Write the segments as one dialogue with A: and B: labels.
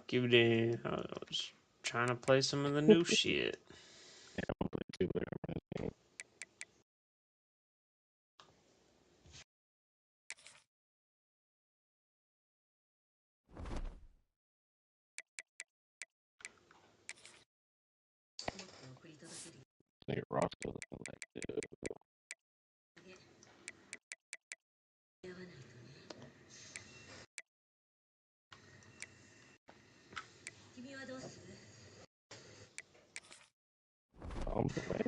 A: Fuck you, then. I was trying to play some of the new shit.
B: Yeah, I'm gonna play two-player on this game. Nigga Ross looking like dude. Man.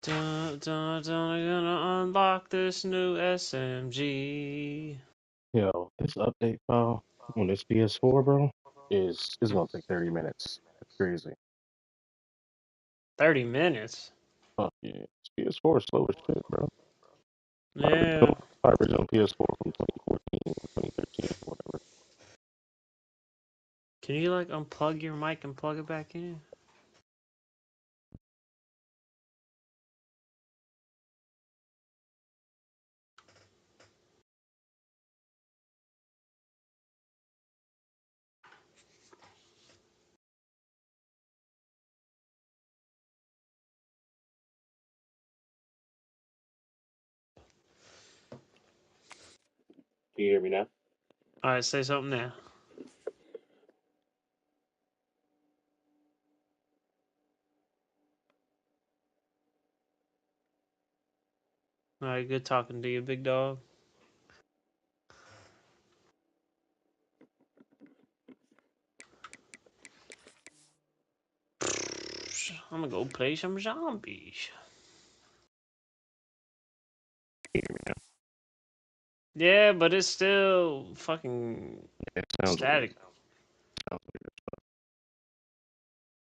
A: Dun, dun, dun, I'm gonna unlock this new SMG.
B: Yo, this update file on this PS4, bro, is gonna take 30 minutes. It's crazy.
A: 30 minutes?
B: Fuck yeah. This PS4 is slow as shit, bro.
A: Yeah.
B: My original PS4 from 2014, 2013, whatever.
A: Can you, like, unplug your mic and plug it back in?
B: Can you hear me now?
A: Alright, say something now. Alright, good talking to you, big dog. I'm gonna go play some zombies.
B: Can you hear me now?
A: Yeah, but it's still fucking
B: Yeah, it sounds weird.
A: static.
B: Sounds weird.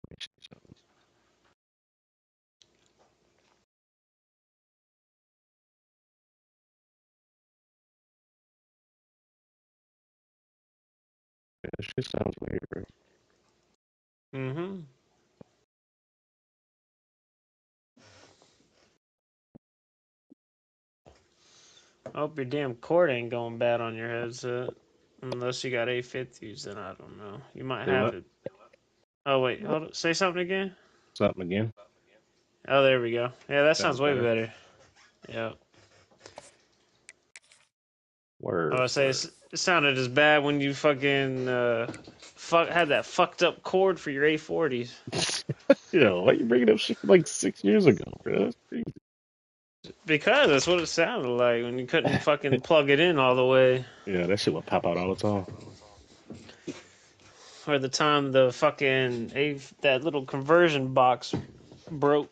B: Let me see something. Yeah, this shit sounds weird, bro.
A: Mm-hmm. I hope your damn cord ain't going bad on your headset. Unless you got A50s, then I don't know. You might
B: Say
A: have
B: what?
A: it. Oh, wait. Hold on. Say something again.
B: Something again?
A: Oh, there we go. Yeah, that sounds
B: Sounds
A: way
B: better.
A: better. Yeah. I
B: Word,
A: was say
B: word.
A: it sounded as bad when you fucking had that fucked up cord for your A40s.
B: Yo, why you bringing up shit from like 6 years ago, bro? That's crazy.
A: Because that's what it sounded like when you couldn't fucking plug it in all the way.
B: Yeah, that shit would pop out all the time.
A: Or the time the fucking that little conversion box broke.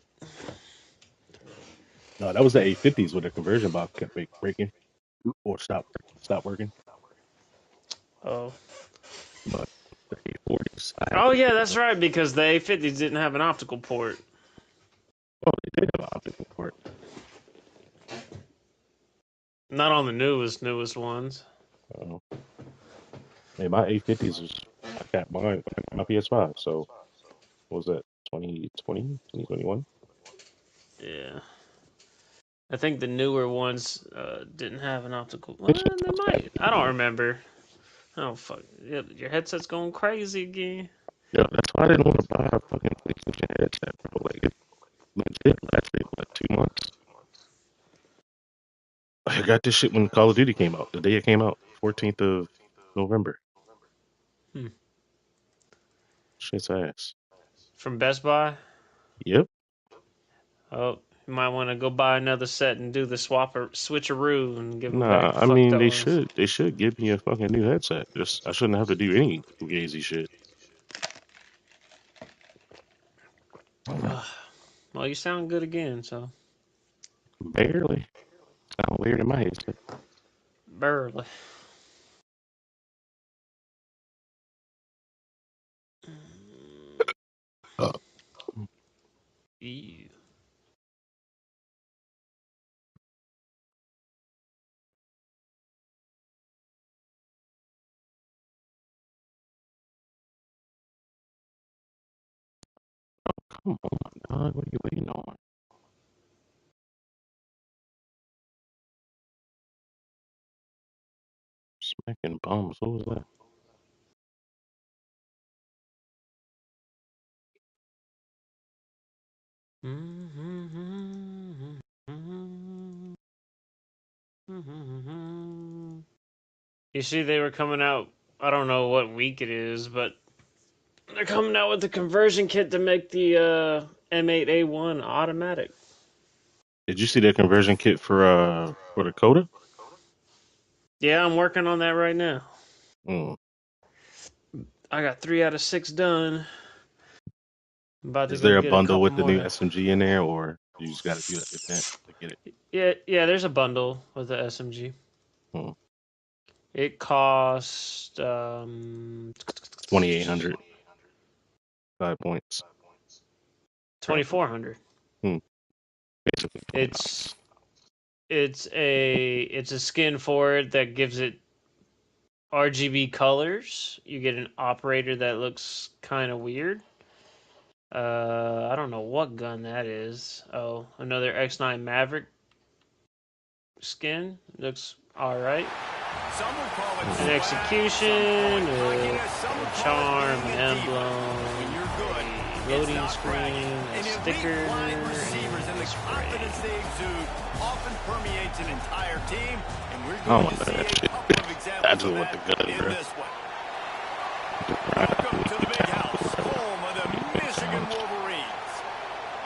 B: No, that was the 850s where the conversion box kept breaking or stop working.
A: Oh.
B: But the 840s, I had
A: Oh
B: to.
A: yeah, that's right because the A50s didn't have an optical port.
B: Oh, they did have an optical port.
A: Not on the newest ones.
B: Uh, hey, my 850s is I got mine on my PS5. So what was that 2020, 2021?
A: Yeah. I think the newer ones didn't have an optical.
B: This
A: Well,
B: shit
A: they
B: sounds
A: might. I don't
B: bad.
A: remember. Oh fuck! Yeah, your headset's going crazy again.
B: Yo, that's why I didn't want to buy a fucking PlayStation headset, bro. Like it legit lasted what 2 months. I got this shit when Call of Duty came out. The day it came out, 14th of November.
A: Hmm.
B: Shit's ass.
A: From Best Buy.
B: Yep.
A: Oh, you might want to go buy another set and do the switcheroo and give them back
B: Nah,
A: the
B: I
A: fucked
B: mean
A: up ones.
B: they should give me a fucking new headset. Just I shouldn't have to do any fugazi shit.
A: Well, you sound good again, so
B: Barely. Sound weird in my headset.
A: barely.
B: Uh,
A: Ew.
B: Come on, dog. What are you waiting on? Fucking bums. What was that?
A: You see, they were coming out. I don't know what week it is, but they're coming out with the conversion kit to make the M8A1 automatic.
B: Did you see that conversion kit for the Coda?
A: Yeah, I'm working on that right now.
B: Mm.
A: I got 3 out of 6 done. I'm about to
B: Is
A: go
B: there a
A: get a
B: bundle
A: couple
B: with the new
A: more.
B: SMG in there, or you just got to do the event to get it?
A: Yeah, there's a bundle with the SMG.
B: Mm.
A: It cost
B: 2,800 5 points.
A: 2,400.
B: Hmm. Basically
A: It's
B: $20.
A: it's a skin for it that gives it RGB colors. You get an operator that looks kind of weird. I don't know what gun that is. Oh, another X9 Maverick skin. Looks all right. An execution, a charm, an emblem, a loading screen, a sticker, and a spray.
B: I don't want that shit. I just want the gun, bro.
C: Welcome to the big house, home of the Michigan Wolverines.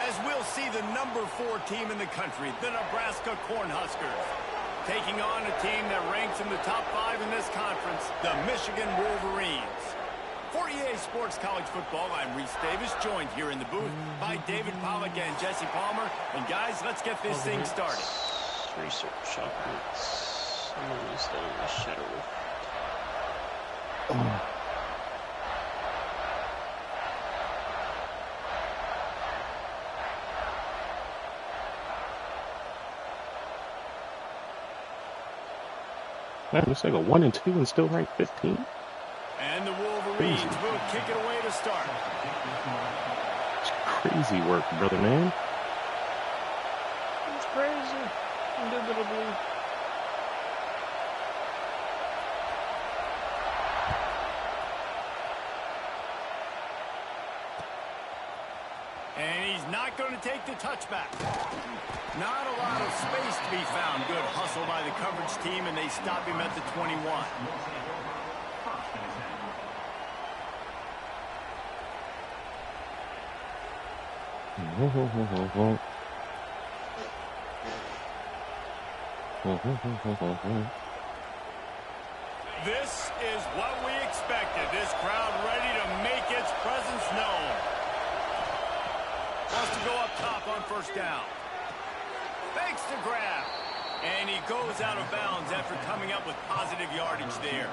C: As we'll see the number 4 team in the country, the Nebraska Cornhuskers, taking on a team that ranks in the top 5 in this conference, the Michigan Wolverines. For EA Sports College Football, I'm Reese Davis, joined here in the booth by David Pollack and Jesse Palmer. And guys, let's get this thing started.
A: Research chocolates. I'm gonna stay in the shadow.
B: Man, looks like a 1 and 2 and still ranked 15.
C: And the Wolverines will kick it away to start.
B: It's crazy work, brother, man.
A: It's crazy. Indubitably.
C: And he's not going to take the touchback. Not a lot of space to be found. Good hustle by the coverage team, and they stop him at the 21. This is what we expected. This crowd ready to make its presence known. Wants to go up top on first down. Fakes the grab. And he goes out of bounds after coming up with positive yardage there.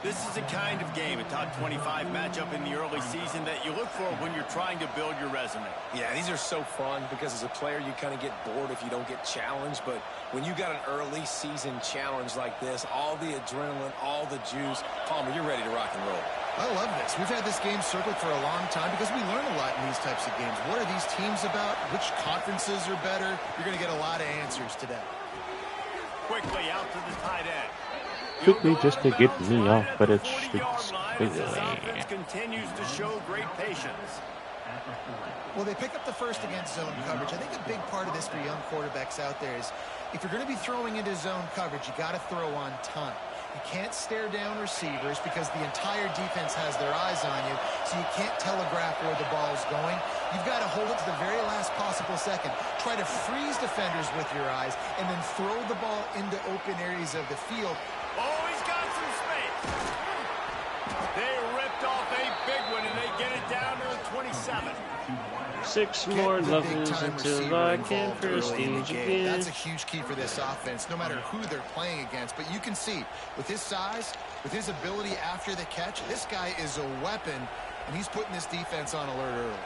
C: This is the kind of game, a top 25 matchup in the early season, that you look for when you're trying to build your resume.
D: Yeah, these are so fun because as a player, you kind of get bored if you don't get challenged. But when you got an early season challenge like this, all the adrenaline, all the juice, Palmer, you're ready to rock and roll.
E: I love this. We've had this game circled for a long time because we learn a lot in these types of games. What are these teams about? Which conferences are better? You're going to get a lot of answers today.
C: Quickly out to the tight end.
B: Quickly just to get me off, but it's
C: This offense continues to show great patience.
E: Well, they pick up the first against zone coverage. I think a big part of this for young quarterbacks out there is if you're going to be throwing into zone coverage, you got to throw on time. You can't stare down receivers because the entire defense has their eyes on you, so you can't telegraph where the ball's going. You've got to hold it to the very last possible second. Try to freeze defenders with your eyes and then throw the ball into open areas of the field.
C: Oh, he's got some space. They ripped off a big one, and they get it down to the 27.
A: 6 more levels until I can prestige again.
E: That's a huge key for this offense, no matter who they're playing against. But you can see, with his size, with his ability after the catch, this guy is a weapon, and he's putting this defense on alert early.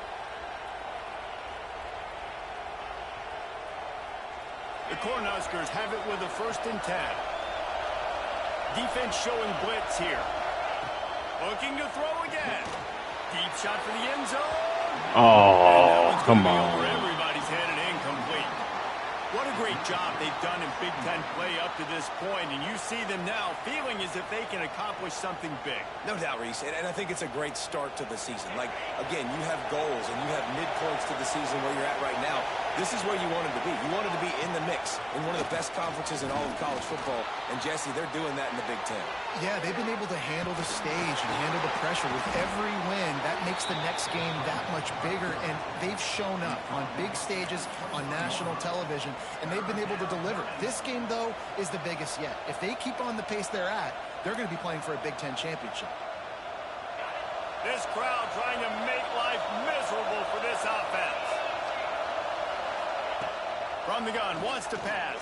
C: The Cornhuskers have it with a 1st and 10. Defense showing blitz here. Looking to throw again. Deep shot for the end zone.
B: Oh, come on.
C: Over everybody's head and incomplete. What a great job they've done in Big Ten play up to this point, and you see them now feeling as if they can accomplish something big.
D: No doubt, Reese, and I think it's a great start to the season. Like, again, you have goals and you have midpoints to the season where you're at right now. This is where you wanted to be. You wanted to be in the mix in one of the best conferences in all of college football, and Jesse, they're doing that in the Big Ten.
E: Yeah, they've been able to handle the stage and handle the pressure. With every win, that makes the next game that much bigger, and they've shown up on big stages on national television, and they've been able to deliver. This game, though, is the biggest yet. If they keep on the pace they're at, they're going to be playing for a Big Ten championship.
C: This crowd trying to make life miserable for this offense. From the gun, wants to pass.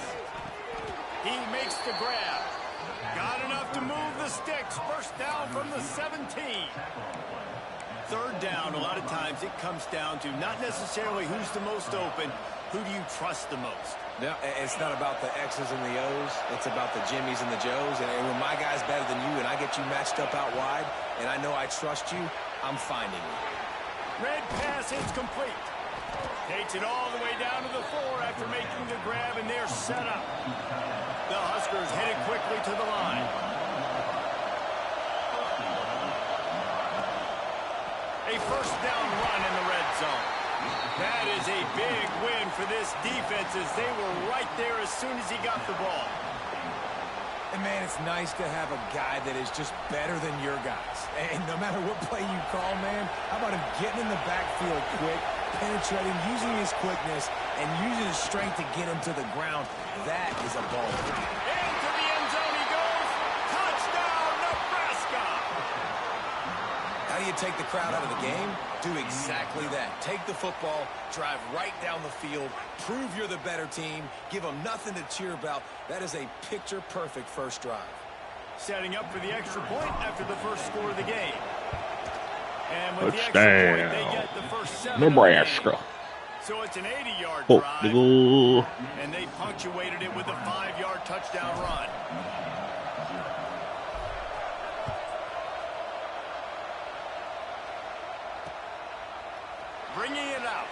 C: He makes the grab. Got enough to move the sticks. First down from the 17. Third down, a lot of times it comes down to not necessarily who's the most open, who do you trust the most?
D: No, it's not about the X's and the O's. It's about the Jimmies and the Joes. And when my guy's better than you and I get you matched up out wide and I know I trust you, I'm finding you.
C: Red pass is complete. Takes it all the way down to the 4 after making the grab, and they're set up. The Huskers headed quickly to the line. A first down run in the red zone. That is a big win for this defense as they were right there as soon as he got the ball.
D: And, man, it's nice to have a guy that is just better than your guys. And no matter what play you call, man, how about him getting in the backfield quick, penetrating, using his quickness, and using his strength to get him to the ground. That is a ball.
C: Into the end zone he goes. Touchdown, Nebraska!
D: How do you take the crowd out of the game? Do exactly that. Take the football, drive right down the field, prove you're the better team, give them nothing to cheer about. That is a picture-perfect first drive.
C: Setting up for the extra point after the first score of the game. And with the extra point, they get the first 7
B: Nebraska.
C: So it's an 80-yard
B: Oh,
C: drive, and they punctuated it with a 5-yard touchdown run. Bringing it out.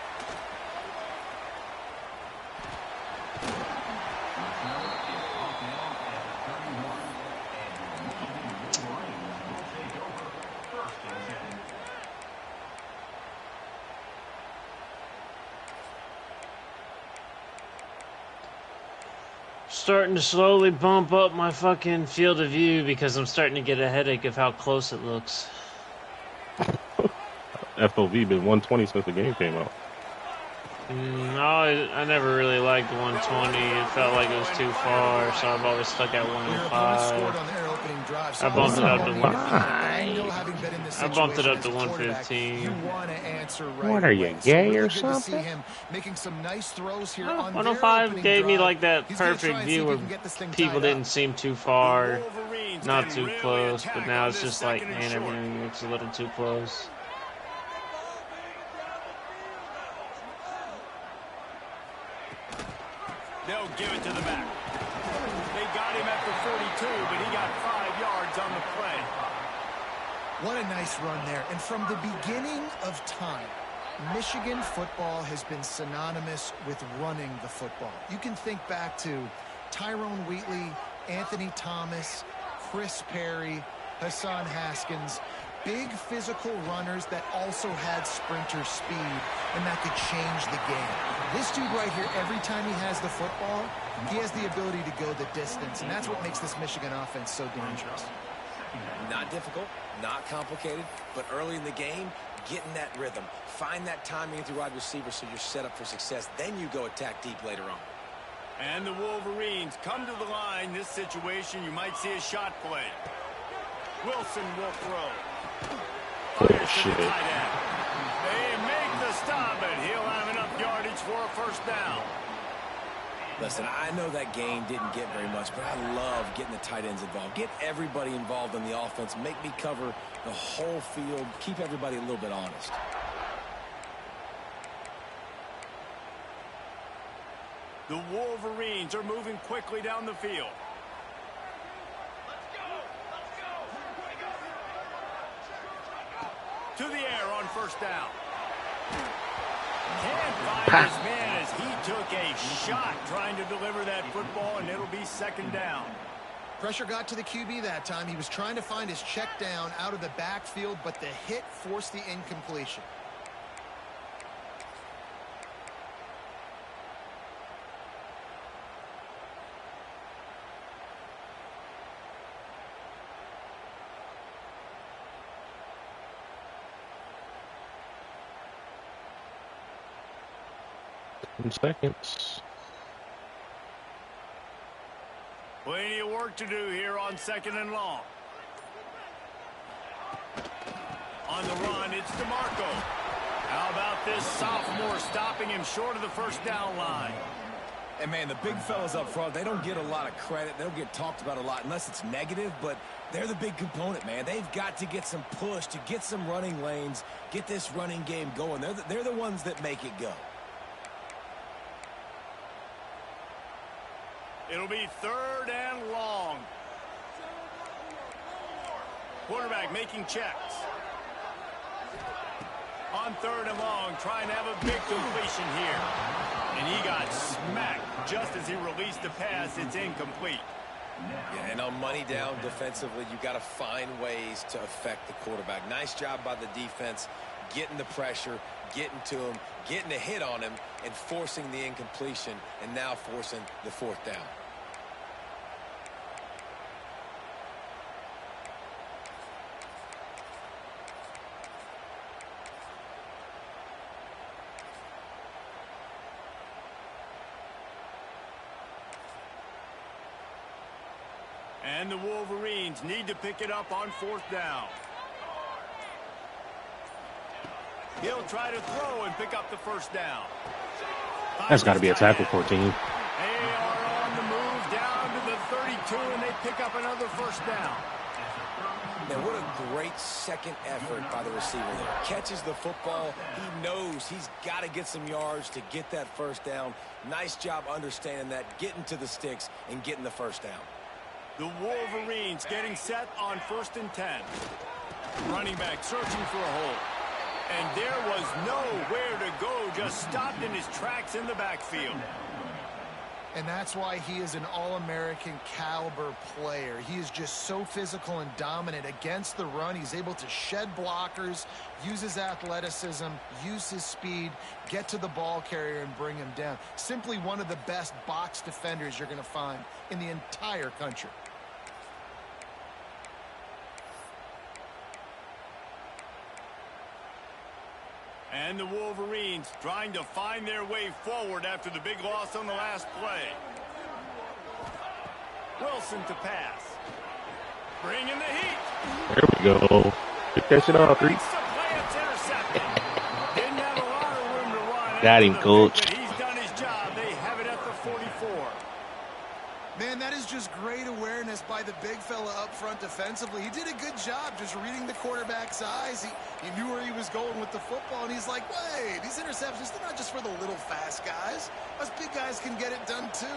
A: Starting to slowly bump up my fucking field of view because I'm starting to get a headache of how close it looks.
B: FOV been 120 since the game came out.
A: No, I never really liked 120. It felt like it was too far, so I've always stuck at 105. I bumped it up to 115. I bumped it up to 115.
B: What are you, gay or something?
A: 105 gave me like that perfect view where people didn't seem too far, not too close, but now it's just like, man, everything looks a little too close.
C: They'll give it to the back. They got him at the 42, but he got 5 yards on the play.
E: What a nice run there. And from the beginning of time, Michigan football has been synonymous with running the football. You can think back to Tyrone Wheatley, Anthony Thomas, Chris Perry, Hassan Haskins. Big physical runners that also had sprinter speed and that could change the game. This dude right here, every time he has the football, he has the ability to go the distance, and that's what makes this Michigan offense so dangerous.
D: Not difficult, not complicated, but early in the game, get in that rhythm. Find that timing with your wide receiver so you're set up for success. Then you go attack deep later on.
C: And the Wolverines come to the line. This situation, you might see a shot play. Wilson will throw.
B: Bullshit.
C: They make the stop, and he'll have enough yardage for a first down.
D: Listen, I know that game didn't get very much, but I love getting the tight ends involved. Get everybody involved in the offense. Make me cover the whole field. Keep everybody a little bit honest.
C: The Wolverines are moving quickly down the field. To the air on first down. Can't find this man as he took a shot trying to deliver that football, and it'll be second down.
E: Pressure got to the QB that time. He was trying to find his check down out of the backfield, but the hit forced the incompletion.
B: Seconds.
C: Plenty of work to do here on second and long. On the run, it's DeMarco. How about this sophomore stopping him short of the first down line?
D: And, man, the big fellas up front, they don't get a lot of credit. They don't get talked about a lot unless it's negative, but they're the big component, man. They've got to get some push, to get some running lanes, get this running game going. They're the ones that make it go.
C: It'll be third and long. Quarterback making checks. On third and long, trying to have a big completion here. And he got smacked just as he released the pass. It's incomplete.
D: Yeah, and on money down defensively, you got to find ways to affect the quarterback. Nice job by the defense, getting the pressure, getting to him, getting a hit on him, and forcing the incompletion, and now forcing the fourth down.
C: And the Wolverines need to pick it up on fourth down. He'll try to throw and pick up the first down.
B: That's got to be a tackle for a team.
C: They are on the move down to the 32, and they pick up another first down.
D: Man, what a great second effort by the receiver there. Catches the football. He knows he's got to get some yards to get that first down. Nice job understanding that, getting to the sticks and getting the first down.
C: The Wolverines getting set on 1st and 10. Running back searching for a hole. And there was nowhere to go, just stopped in his tracks in the backfield.
E: And that's why he is an All-American caliber player. He is just so physical and dominant against the run. He's able to shed blockers, use his athleticism, use his speed, get to the ball carrier and bring him down. Simply one of the best box defenders you're going to find in the entire country.
C: And the Wolverines trying to find their way forward after the big loss on the last play. Wilson to pass. Bringing the heat.
B: There we go. Good catch it off, Reed.
C: Didn't have a lot of room to run.
B: Got him, coach.
C: But he's done his job. They have it at the 44.
E: Man, that is just great awareness by the big fella up front defensively. He did a good job just reading the quarterback's eyes. He knew where he was going with the football, and he's like, wait, these interceptions, they're not just for the little fast guys. Us big guys can get it done too.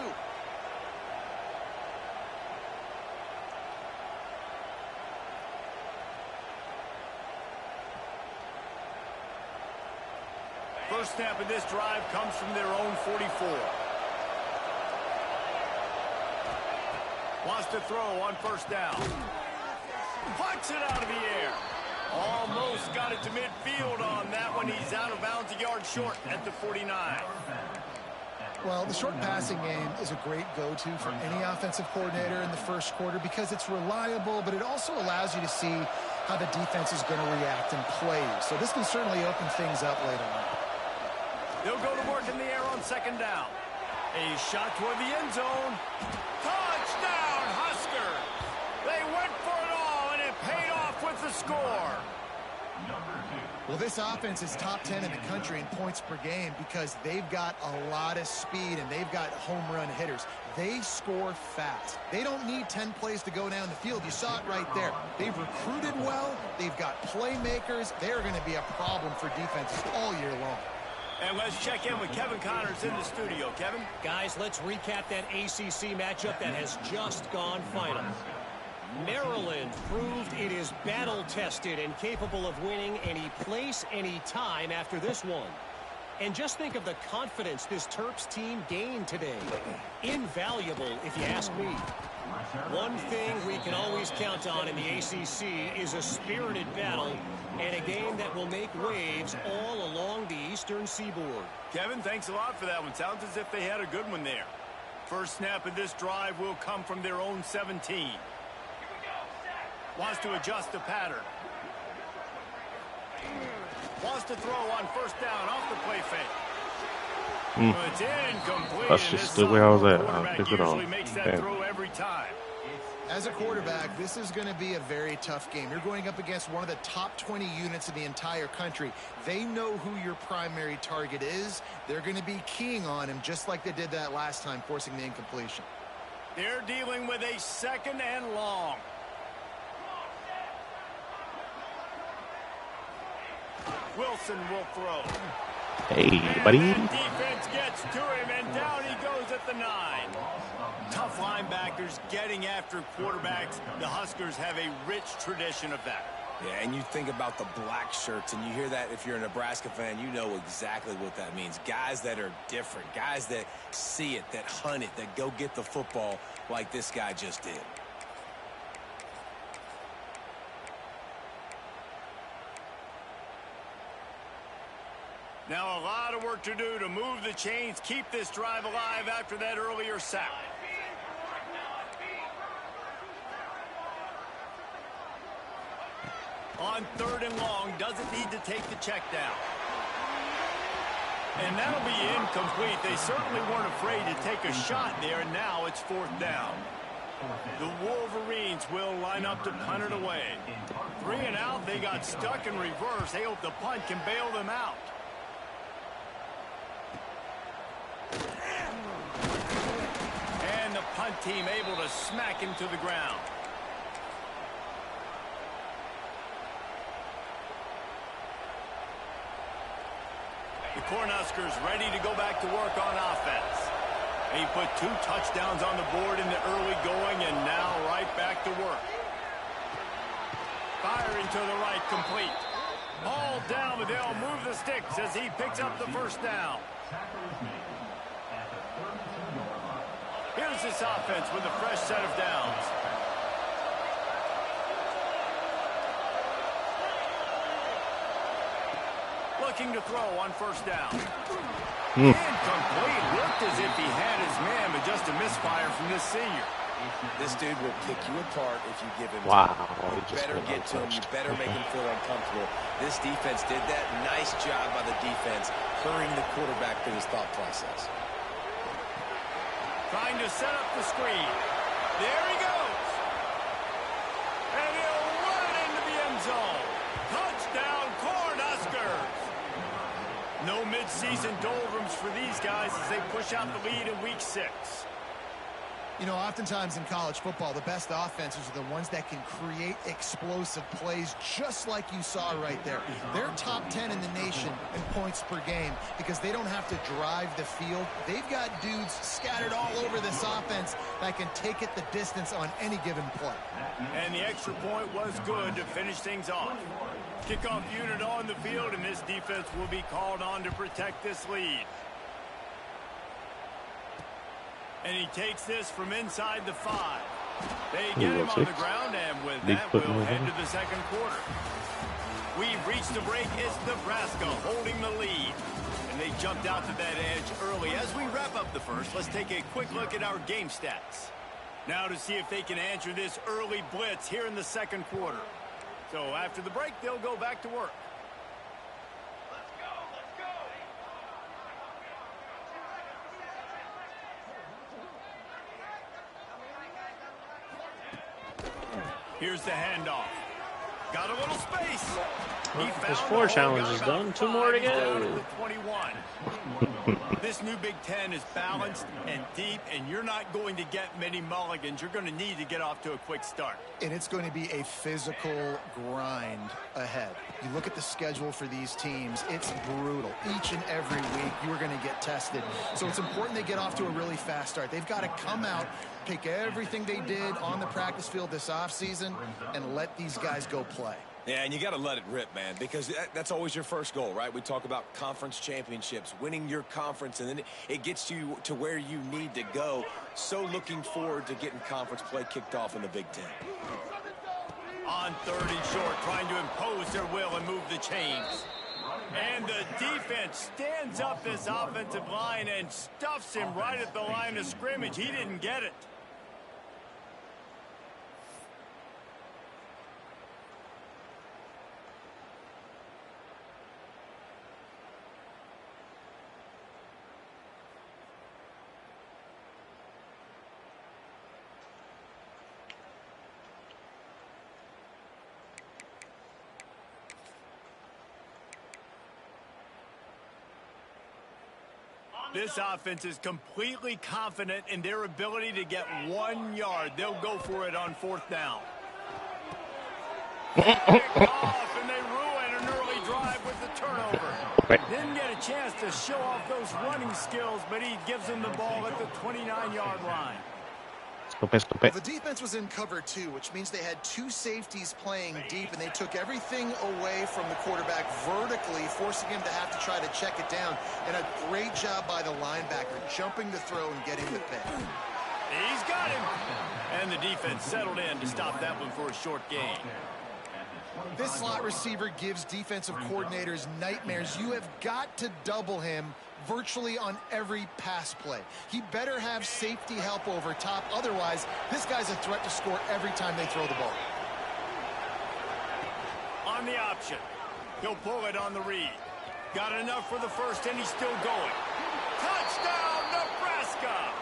C: First snap of this drive comes from their own 44. Wants to throw on first down. Puts it out of the air. Almost got it to midfield on that one. He's out of bounds, a yard short at the 49.
E: Well, the short passing game is a great go-to for any offensive coordinator in the first quarter because it's reliable, but it also allows you to see how the defense is going to react and play. So this can certainly open things up later on.
C: They'll go to work in the air on second down. A shot toward the end zone. Touchdown, Huskers! They went for it all, and it paid off with the score.
E: Well, this offense is top 10 in the country in points per game because they've got a lot of speed and they've got home run hitters. They score fast. They don't need 10 plays to go down the field. You saw it right there. They've recruited well. They've got playmakers. They're going to be a problem for defenses all year long.
C: And let's check in with Kevin Connors in the studio. Kevin?
F: Guys, let's recap that ACC matchup that has just gone final. Maryland proved it is battle-tested and capable of winning any place, any time after this one. And just think of the confidence this Terps team gained today. Invaluable, if you ask me. One thing we can always count on in the ACC is a spirited battle and a game that will make waves all along the Eastern Seaboard.
C: Kevin, thanks a lot for that one. Sounds as if they had a good one there. First snap of this drive will come from their own 17. Wants to adjust the pattern. Wants to throw on first down off the play fake. It's incomplete.
B: That's just the way I was at. I picked it off.
C: Makes that throw every time.
E: As a quarterback, this is going to be a very tough game. You're going up against one of the top 20 units in the entire country. They know who your primary target is. They're going to be keying on him just like they did that last time, forcing the incompletion.
C: They're dealing with a 2nd and long. Wilson will throw.
B: Hey, buddy.
C: And defense gets to him, and down he goes at the 9. Tough linebackers getting after quarterbacks. The Huskers have a rich tradition of that.
D: Yeah, and you think about the black shirts, and you hear that if you're a Nebraska fan, you know exactly what that means. Guys that are different, guys that see it, that hunt it, that go get the football like this guy just did.
C: Now a lot of work to do to move the chains, keep this drive alive after that earlier sack. On 3rd and long, doesn't need to take the check down. And that'll be incomplete. They certainly weren't afraid to take a shot there, and now it's 4th down. The Wolverines will line up to punt it away. 3 and out, they got stuck in reverse. They hope the punt can bail them out. And the punt team able to smack him to the ground. The Cornhuskers ready to go back to work on offense. He put 2 touchdowns on the board in the early going, and now right back to work. Firing to the right, complete. Ball down, but they'll move the sticks as he picks up the first down. Here's this offense with a fresh set of downs. Looking to throw on first down. Incomplete. Looked as if he had his man, but just a misfire from this senior.
D: This dude will pick you apart if you give him
B: Wow.
D: time. You better get to him. You better make him feel uncomfortable. This defense did that. Nice job by the defense, hurrying the quarterback through his thought process.
C: Trying to set up the screen. There he goes. And he'll run it into the end zone. Touchdown, Cornhuskers. No midseason doldrums for these guys as they push out the lead in week 6.
E: You know, oftentimes in college football, the best offenses are the ones that can create explosive plays just like you saw right there. They're top 10 in the nation in points per game because they don't have to drive the field. They've got dudes scattered all over this offense that can take it the distance on any given play.
C: And the extra point was good to finish things off. Kickoff unit on the field, and this defense will be called on to protect this lead. And he takes this from inside the 5. They get him on the ground, and with that, we'll head to the second quarter. We've reached the break. It's Nebraska holding the lead. And they jumped out to that edge early. As we wrap up the first, let's take a quick look at our game stats. Now to see if they can answer this early blitz here in the second quarter. So after the break, they'll go back to work. Here's the handoff. Got a little space.
A: There's 4 challenges done. 2 more to go.
C: 21. This new Big Ten is balanced and deep, and you're not going to get many mulligans. You're going to need to get off to a quick start.
E: And it's going to be a physical grind ahead. You look at the schedule for these teams, it's brutal. Each and every week, you are going to get tested. So it's important they get off to a really fast start. They've got to come out, take everything they did on the practice field this offseason, and let these guys go play.
D: Yeah, and you got to let it rip, man, because that's always your first goal, right? We talk about conference championships, winning your conference, and then it gets you to where you need to go. So looking forward to getting conference play kicked off in the Big Ten.
C: On 3rd and short, trying to impose their will and move the chains. And the defense stands up this offensive line and stuffs him right at the line of scrimmage. He didn't get it. This offense is completely confident in their ability to get 1 yard. They'll go for it on 4th down. Off, and they ruin an early drive with the turnover. Didn't get a chance to show off those running skills, but he gives them the ball at the 29-yard line.
E: Well, the defense was in cover 2, which means they had 2 safeties playing deep, and they took everything away from the quarterback vertically, forcing him to have to try to check it down. And a great job by the linebacker, jumping the throw and getting the pick.
C: He's got him. And the defense settled in to stop that one for a short gain.
E: This slot receiver gives defensive coordinators nightmares. You have got to double him virtually on every pass play. He better have safety help over top. Otherwise, this guy's a threat to score every time they throw the ball.
C: On the option. He'll pull it on the read. Got enough for the first, and he's still going. Touchdown, Nebraska!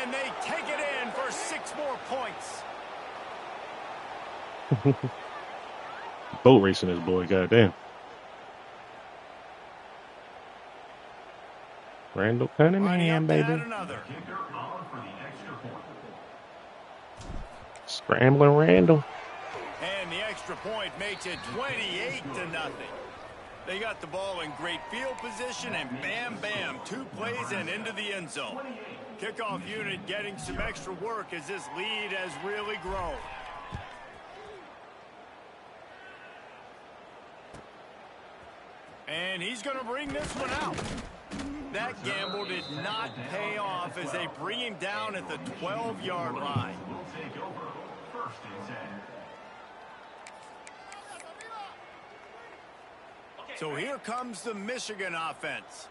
C: And they take it in for 6 more points.
B: Boat racing this boy, goddamn. Randall Cunningham, baby. Scrambling Randall.
C: And the extra point makes it 28-0. They got the ball in great field position, and bam, bam, 2 plays and into the end zone. Kickoff unit getting some extra work as this lead has really grown. And he's going to bring this one out. That gamble did not pay off as they bring him down at the 12-yard line. So here comes the Michigan offense.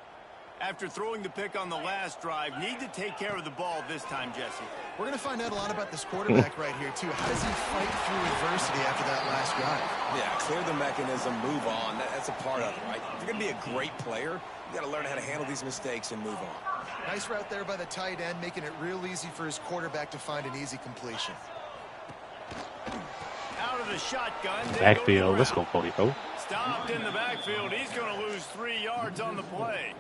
C: After throwing the pick on the last drive, need to take care of the ball this time, Jesse.
E: We're going to find out a lot about this quarterback right here, too. How does he fight through adversity after that last drive?
D: Yeah, clear the mechanism, move on. That's a part of it, right? If you're going to be a great player, you got to learn how to handle these mistakes and move on.
E: Nice route there by the tight end, making it real easy for his quarterback to find an easy completion.
C: Out of the shotgun.
B: Backfield. Let's go, Cody. Go.
C: Stopped in the backfield. He's going to lose 3 yards on the play.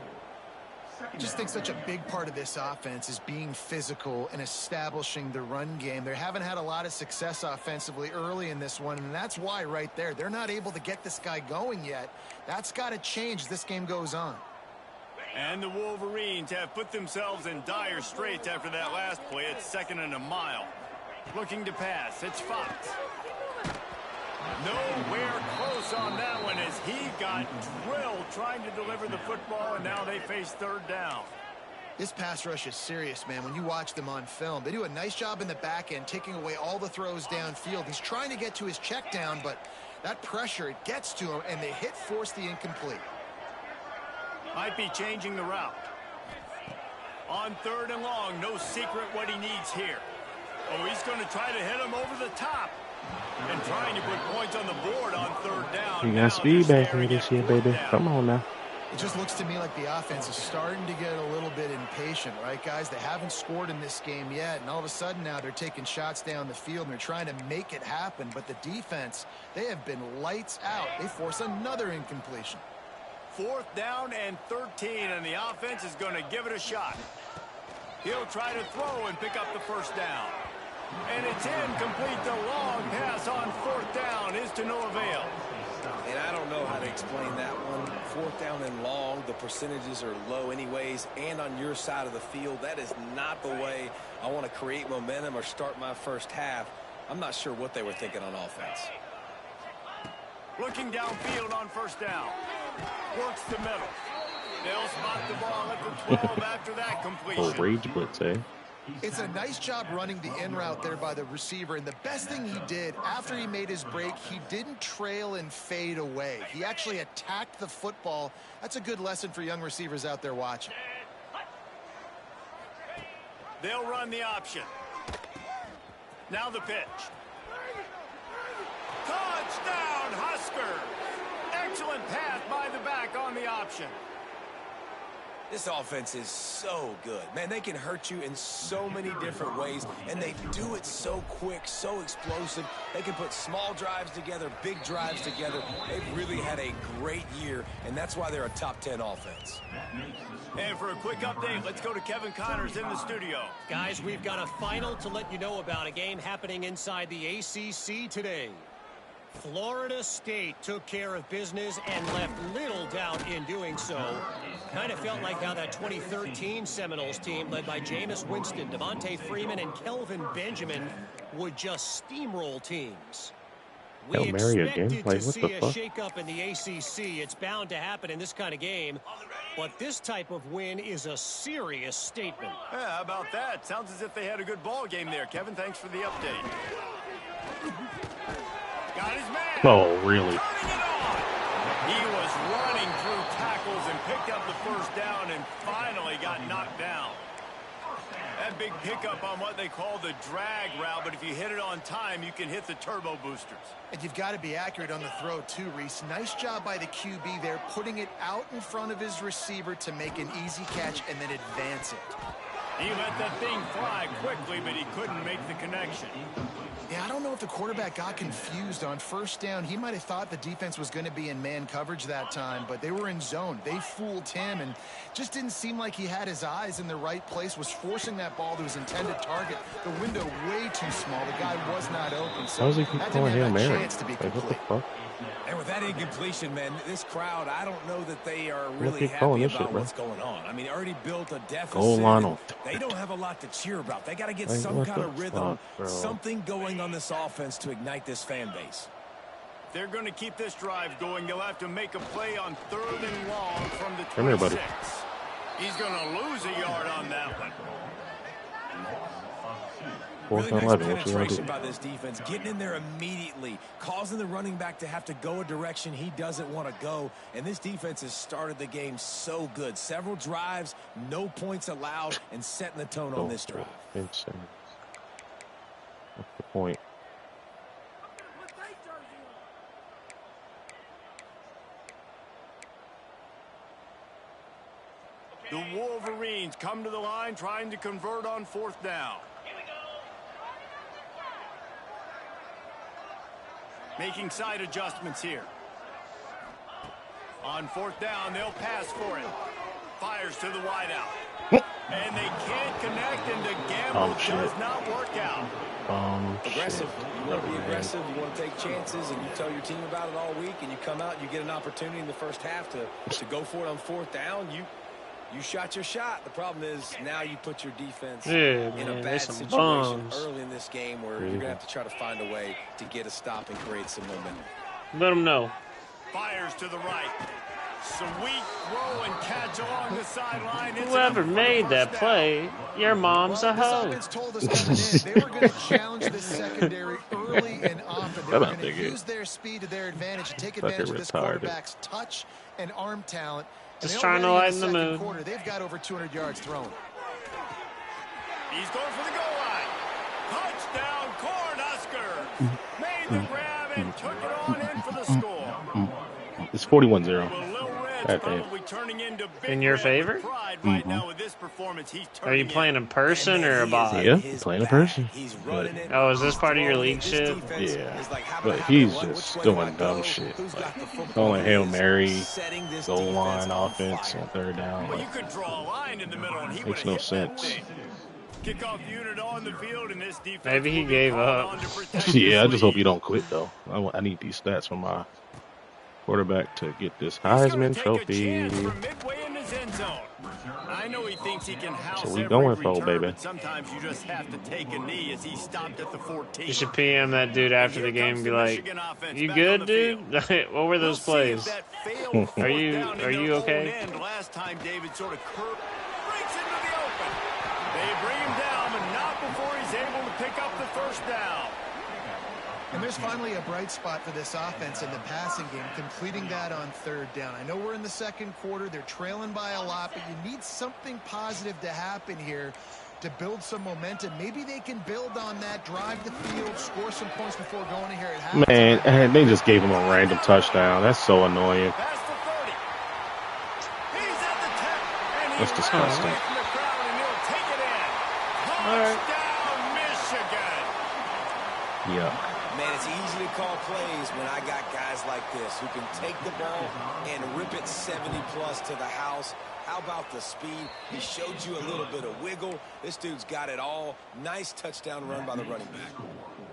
E: I just think such a big part of this offense is being physical and establishing the run game. They haven't had a lot of success offensively early in this one, and that's why right there. They're not able to get this guy going yet. That's got to change as this game goes on.
C: And the Wolverines have put themselves in dire straits after that last play. It's 2nd and a mile. Looking to pass. It's Fox. Nowhere close on that one as he got drilled trying to deliver the football, and now they face 3rd down.
E: This pass rush is serious, man. When you watch them on film, they do a nice job in the back end, taking away all the throws downfield. He's trying to get to his check down, but that pressure, it gets to him, and they force the incomplete.
C: Might be changing the route. On 3rd and long, no secret what he needs here. Oh, he's going to try to hit him over the top. And trying to put points on the board on 3rd down.
B: You got speed back here this year, baby.
C: Down.
B: Come on now.
E: It just looks to me like the offense is starting to get a little bit impatient, right, guys? They haven't scored in this game yet, and all of a sudden now they're taking shots down the field, and they're trying to make it happen. But the defense, they have been lights out. They force another incompletion.
C: 4th down and 13, and the offense is going to give it a shot. He'll try to throw and pick up the 1st down. And it's incomplete. The long pass on 4th down is to no avail.
D: And I don't know how to explain that one. 4th down and long, the percentages are low anyways, and on your side of the field, that is not the way I want to create momentum or start my first half. I'm not sure what they were thinking on offense.
C: Looking downfield on first down. Works the middle. They'll spot the ball at the 12 after that completion.
B: Oh, rage blitz, eh?
E: It's a nice job running the in route there by the receiver, and the best thing he did after he made his break, he didn't trail and fade away. He actually attacked the football. That's a good lesson for young receivers out there watching.
C: They'll run the option. Now the pitch. Touchdown, Huskers! Excellent pass by the back on the option.
D: This offense is so good. Man, they can hurt you in so many different ways, and they do it so quick, so explosive. They can put small drives together, big drives together. They've really had a great year, and that's why they're a top 10 offense.
C: And for a quick update, let's go to Kevin Connors in the studio.
F: Guys, we've got a final to let you know about, a game happening inside the ACC today. Florida State took care of business and left little doubt in doing so. Kind of felt like how that 2013 Seminoles team, led by Jameis Winston, Devontae Freeman, and Kelvin Benjamin, would just steamroll teams. We expected to see a shakeup in the ACC. It's bound to happen in this kind of game. But this type of win is a serious statement.
C: Yeah, how about that? Sounds as if they had a good ball game there. Kevin, thanks for the update. Got his man.
B: Oh, really?
C: He was running through tackles and picked up the first down and finally got knocked down. That big pickup on what they call the drag route, but if you hit it on time, you can hit the turbo boosters.
E: And you've got to be accurate on the throw too, Reese. Nice job by the QB there, putting it out in front of his receiver to make an easy catch and then advance it.
C: He let that thing fly quickly, but he couldn't make the connection.
E: Yeah, I don't know if the quarterback got confused on first down. He might have thought the defense was going to be in man coverage that time, but they were in zone. They fooled him and just didn't seem like he had his eyes in the right place, was forcing that ball to his intended target. The window way too small. The guy was not open, so
B: that didn't have a chance
E: to be
B: complete. What the fuck?
D: And with that incompletion, man, this crowd, I don't know that they are really happy about what's going on. I mean, already built a deficit. They don't have a lot to cheer about. They got to get some kind of rhythm, something going on this offense to ignite this fan base.
C: They're going to keep this drive going. They'll have to make a play on 3rd and long from the 26. He's going to lose a yard on that one.
D: Really nice penetration by this defense, getting in there immediately, causing the running back to have to go a direction he doesn't want to go. And this defense has started the game so good. Several drives, no points allowed, and setting the tone on this drive.
B: What's the point?
C: The Wolverines come to the line trying to convert on 4th down. Making side adjustments here. On 4th down, they'll pass for it. Fires to the wideout. And they can't connect, and the gamble does not work out.
D: Aggressive. You want to be aggressive. You want to take chances, and you tell your team about it all week, and you come out and you get an opportunity in the first half to go for it on 4th down. You shot your shot. The problem is now you put your defense in a bad situation early in this game where you're going to have to try to find a way to get a stop and create some momentum.
A: Let them know.
C: Fires to the right. Sweet throw and catch along the sideline.
A: Whoever made that play, your mom's a hoe.
E: This offense told us coming in they were going to challenge this secondary early and often. They were going to use their speed to their advantage and take advantage of this quarterback's touch and arm talent.
A: Just trying to lighten the mood.
E: Quarter, they've got over 200 yards thrown.
C: He's going for the goal line. Touchdown, Cornhuskers. Made the grab and took it on in for the score.
B: It's 41-0.
A: In your favor?
C: Right now with this performance, he's
A: Are you playing in person or a bot?
B: Yeah, playing in person.
A: Oh, is this part of your league shit?
B: Yeah, but he's just doing dumb shit. Like calling Hail Mary, goal line offense on 3rd down.
C: Well, you could draw a line in the middle and he
B: makes no sense.
C: Kickoff unit on the field in this defense.
A: Maybe he gave up.
B: Yeah, I just hope you don't quit though. I need these stats from my quarterback to get this Heisman Trophy.
C: From midway in his end zone. I know he thinks he can house
B: So we
C: every
B: going for,
C: return,
B: baby.
C: but sometimes you just have to take a knee as he stopped at the 14.
A: You should PM that dude after the game and be like, "You good, dude? What were those plays? Are you okay?"
C: Last time David sort of breaks into the open. They bring him down, but not before he's able to pick up the first down.
E: And there's finally a bright spot for this offense in the passing game, completing that on third down. I know we're in the second quarter. They're trailing by a lot, but you need something positive to happen here to build some momentum. Maybe they can build on that, drive the field, score some points before going in here at halftime.
B: Man, and they just gave him a random touchdown. That's so annoying.
C: Past the 30. He's at the 10. And
B: That's disgusting.
C: Away from the crowd, and he'll take it in. Touchdown, Michigan.
B: Yeah.
D: Man, it's easy to call plays when I got guys like this who can take the ball and rip it 70-plus to the house. How about the speed? He showed you a little bit of wiggle. This dude's got it all. Nice touchdown run by the running back.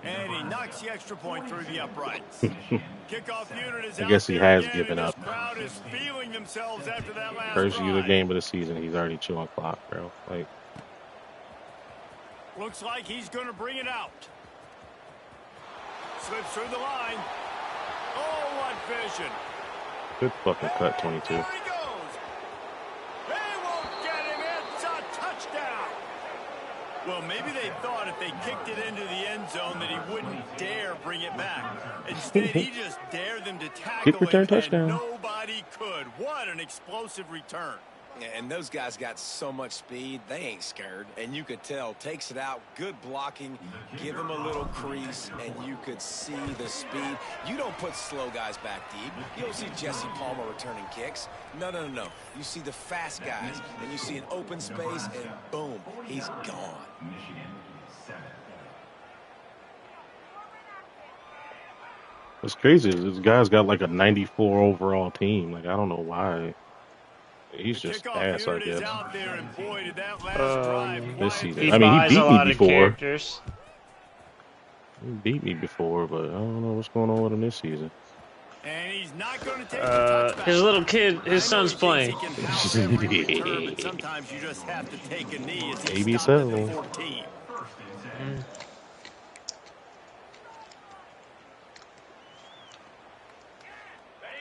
C: And he knocks the extra point through the uprights. Kickoff unit is
B: I guess he
C: out there
B: has
C: again,
B: given
C: and
B: up.
C: this crowd is feeling themselves after that last
B: First
C: drive.
B: year of the game of the season, he's already chewing clock, bro. Like,
C: Looks like he's going to bring it out. Slips through the line. Oh, what vision.
B: good fucking cut, 22.
C: There he goes. They won't get him. It's a touchdown. Well, maybe they thought if they kicked it into the end zone that he wouldn't dare bring it back. Instead, he just dared them to tackle
B: Kick return
C: it,
B: touchdown.
C: and nobody could. What an explosive return.
D: And those guys got so much speed, they ain't scared. And you could tell, takes it out, good blocking, give him a little crease, and you could see the speed. You don't put slow guys back deep. You don't see Jesse Palmer returning kicks. No. You see the fast guys, and you see an open space, and boom, he's gone.
B: What's crazy is this guy's got like a 94 overall team. Like, I don't know why. He's just ass, I guess. This season.
A: He
B: I mean, he
A: buys
B: beat
A: a
B: me
A: lot of
B: before.
A: characters.
B: He beat me before, but I don't know what's going on with him this season.
C: And he's not going to take the
A: His little kid, his son's playing.
C: Sometimes you just have to take a knee as he
B: Maybe
C: stopped
B: so.
C: at the 14.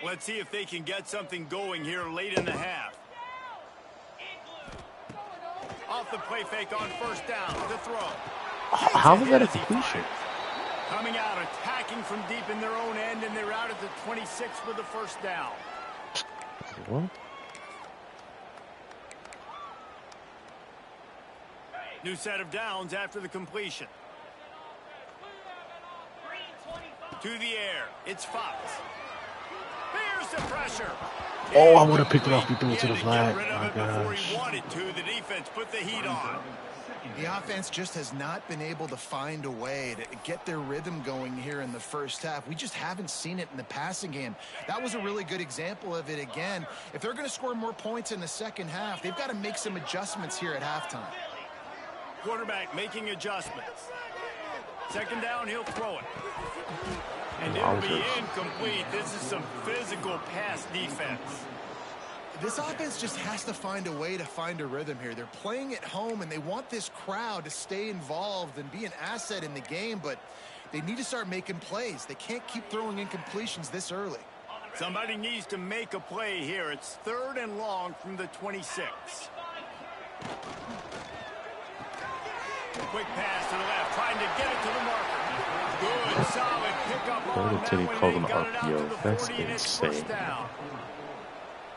C: Let's see if they can get something going here late in the half. Off the play fake on first down to throw.
B: How was that a completion?
C: Coming out, attacking from deep in their own end, and they're out at the 26 for the first down.
B: What?
C: New set of downs after the completion. To the air, it's Fox. Here's the pressure.
B: Oh, I would have picked it off. He threw it to the flag. My
C: Before
B: gosh.
C: he wanted to, the defense put the heat on.
E: The offense just has not been able to find a way to get their rhythm going here in the first half. We just haven't seen it in the passing game. That was a really good example of it again. If they're going to score more points in the second half, they've got to make some adjustments here at halftime.
C: Quarterback making adjustments. Second down, he'll throw it. And it'll be incomplete. This is some physical pass defense.
E: This offense just has to find a way to find a rhythm here. They're playing at home, and they want this crowd to stay involved and be an asset in the game, but they need to start making plays. They can't keep throwing incompletions this early.
C: Somebody needs to make a play here. It's 3rd and long from the 26. Quick pass to the left, trying to get it to the marker. Good, solid pickup on that
B: Teddy
C: one,
B: called
C: and
B: him
C: he got it out to
B: RPO.
C: the
B: That's
C: 40, and it's first
B: insane.
C: down.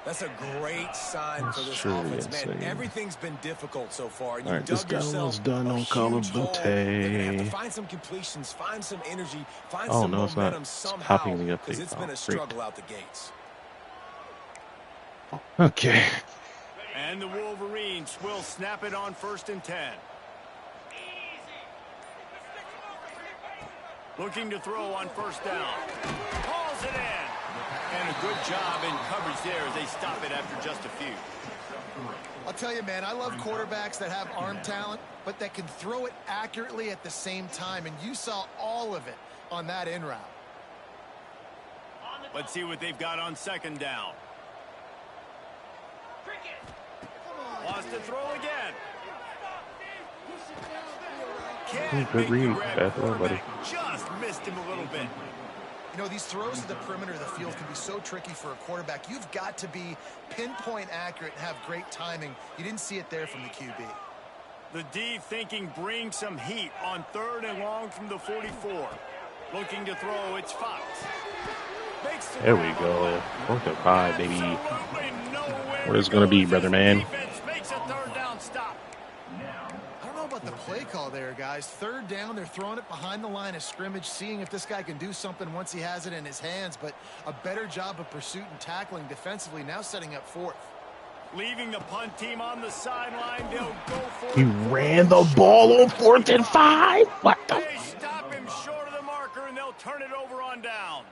D: That's a great sign for this
B: Truly
D: offense, man.
B: insane.
D: Everything's been difficult so far. And
B: All
D: you
B: right, this
D: dug
B: guy
D: yourself
B: was done
D: a
B: on Call of
D: huge hole. They're gonna have to
B: Duty.
D: find some completions, find some energy, find
B: Oh,
D: some
B: no, it's not.
D: momentum
B: It's
D: somehow,
B: copying the
D: because
B: update
D: it's
B: file.
D: been a
B: Great.
D: struggle out the gates.
B: Okay.
C: And the Wolverines will snap it on 1st and 10. Looking to throw on first down. Hauls it in. And a good job in coverage there as they stop it after just a few.
E: I'll tell you, man, I love quarterbacks that have arm talent, but that can throw it accurately at the same time, and you saw all of it on that in route.
C: Let's see what they've got on 2nd down. has to throw again.
B: Good read. Bad throw, buddy.
C: Just missed him a little bit.
E: You know, these throws to the perimeter of the field can be so tricky for a quarterback. You've got to be pinpoint accurate and have great timing. You didn't see it there from the QB.
C: The D thinking bring some heat on 3rd and long from the 44. Looking to throw, it's Fox.
B: There we go. 4th and 5, baby. What is it going to be, brother man?
C: Makes a 3rd down stop.
E: I don't know about the play call there, guys. 3rd down, they're throwing it behind the line of scrimmage, seeing if this guy can do something once he has it in his hands, but a better job of pursuit and tackling defensively, now setting up 4th.
C: Leaving the punt team on the sideline, they'll go for
B: He ran the ball on 4th and 5? What the?
C: They stop him short of the marker, and they'll turn it over on downs.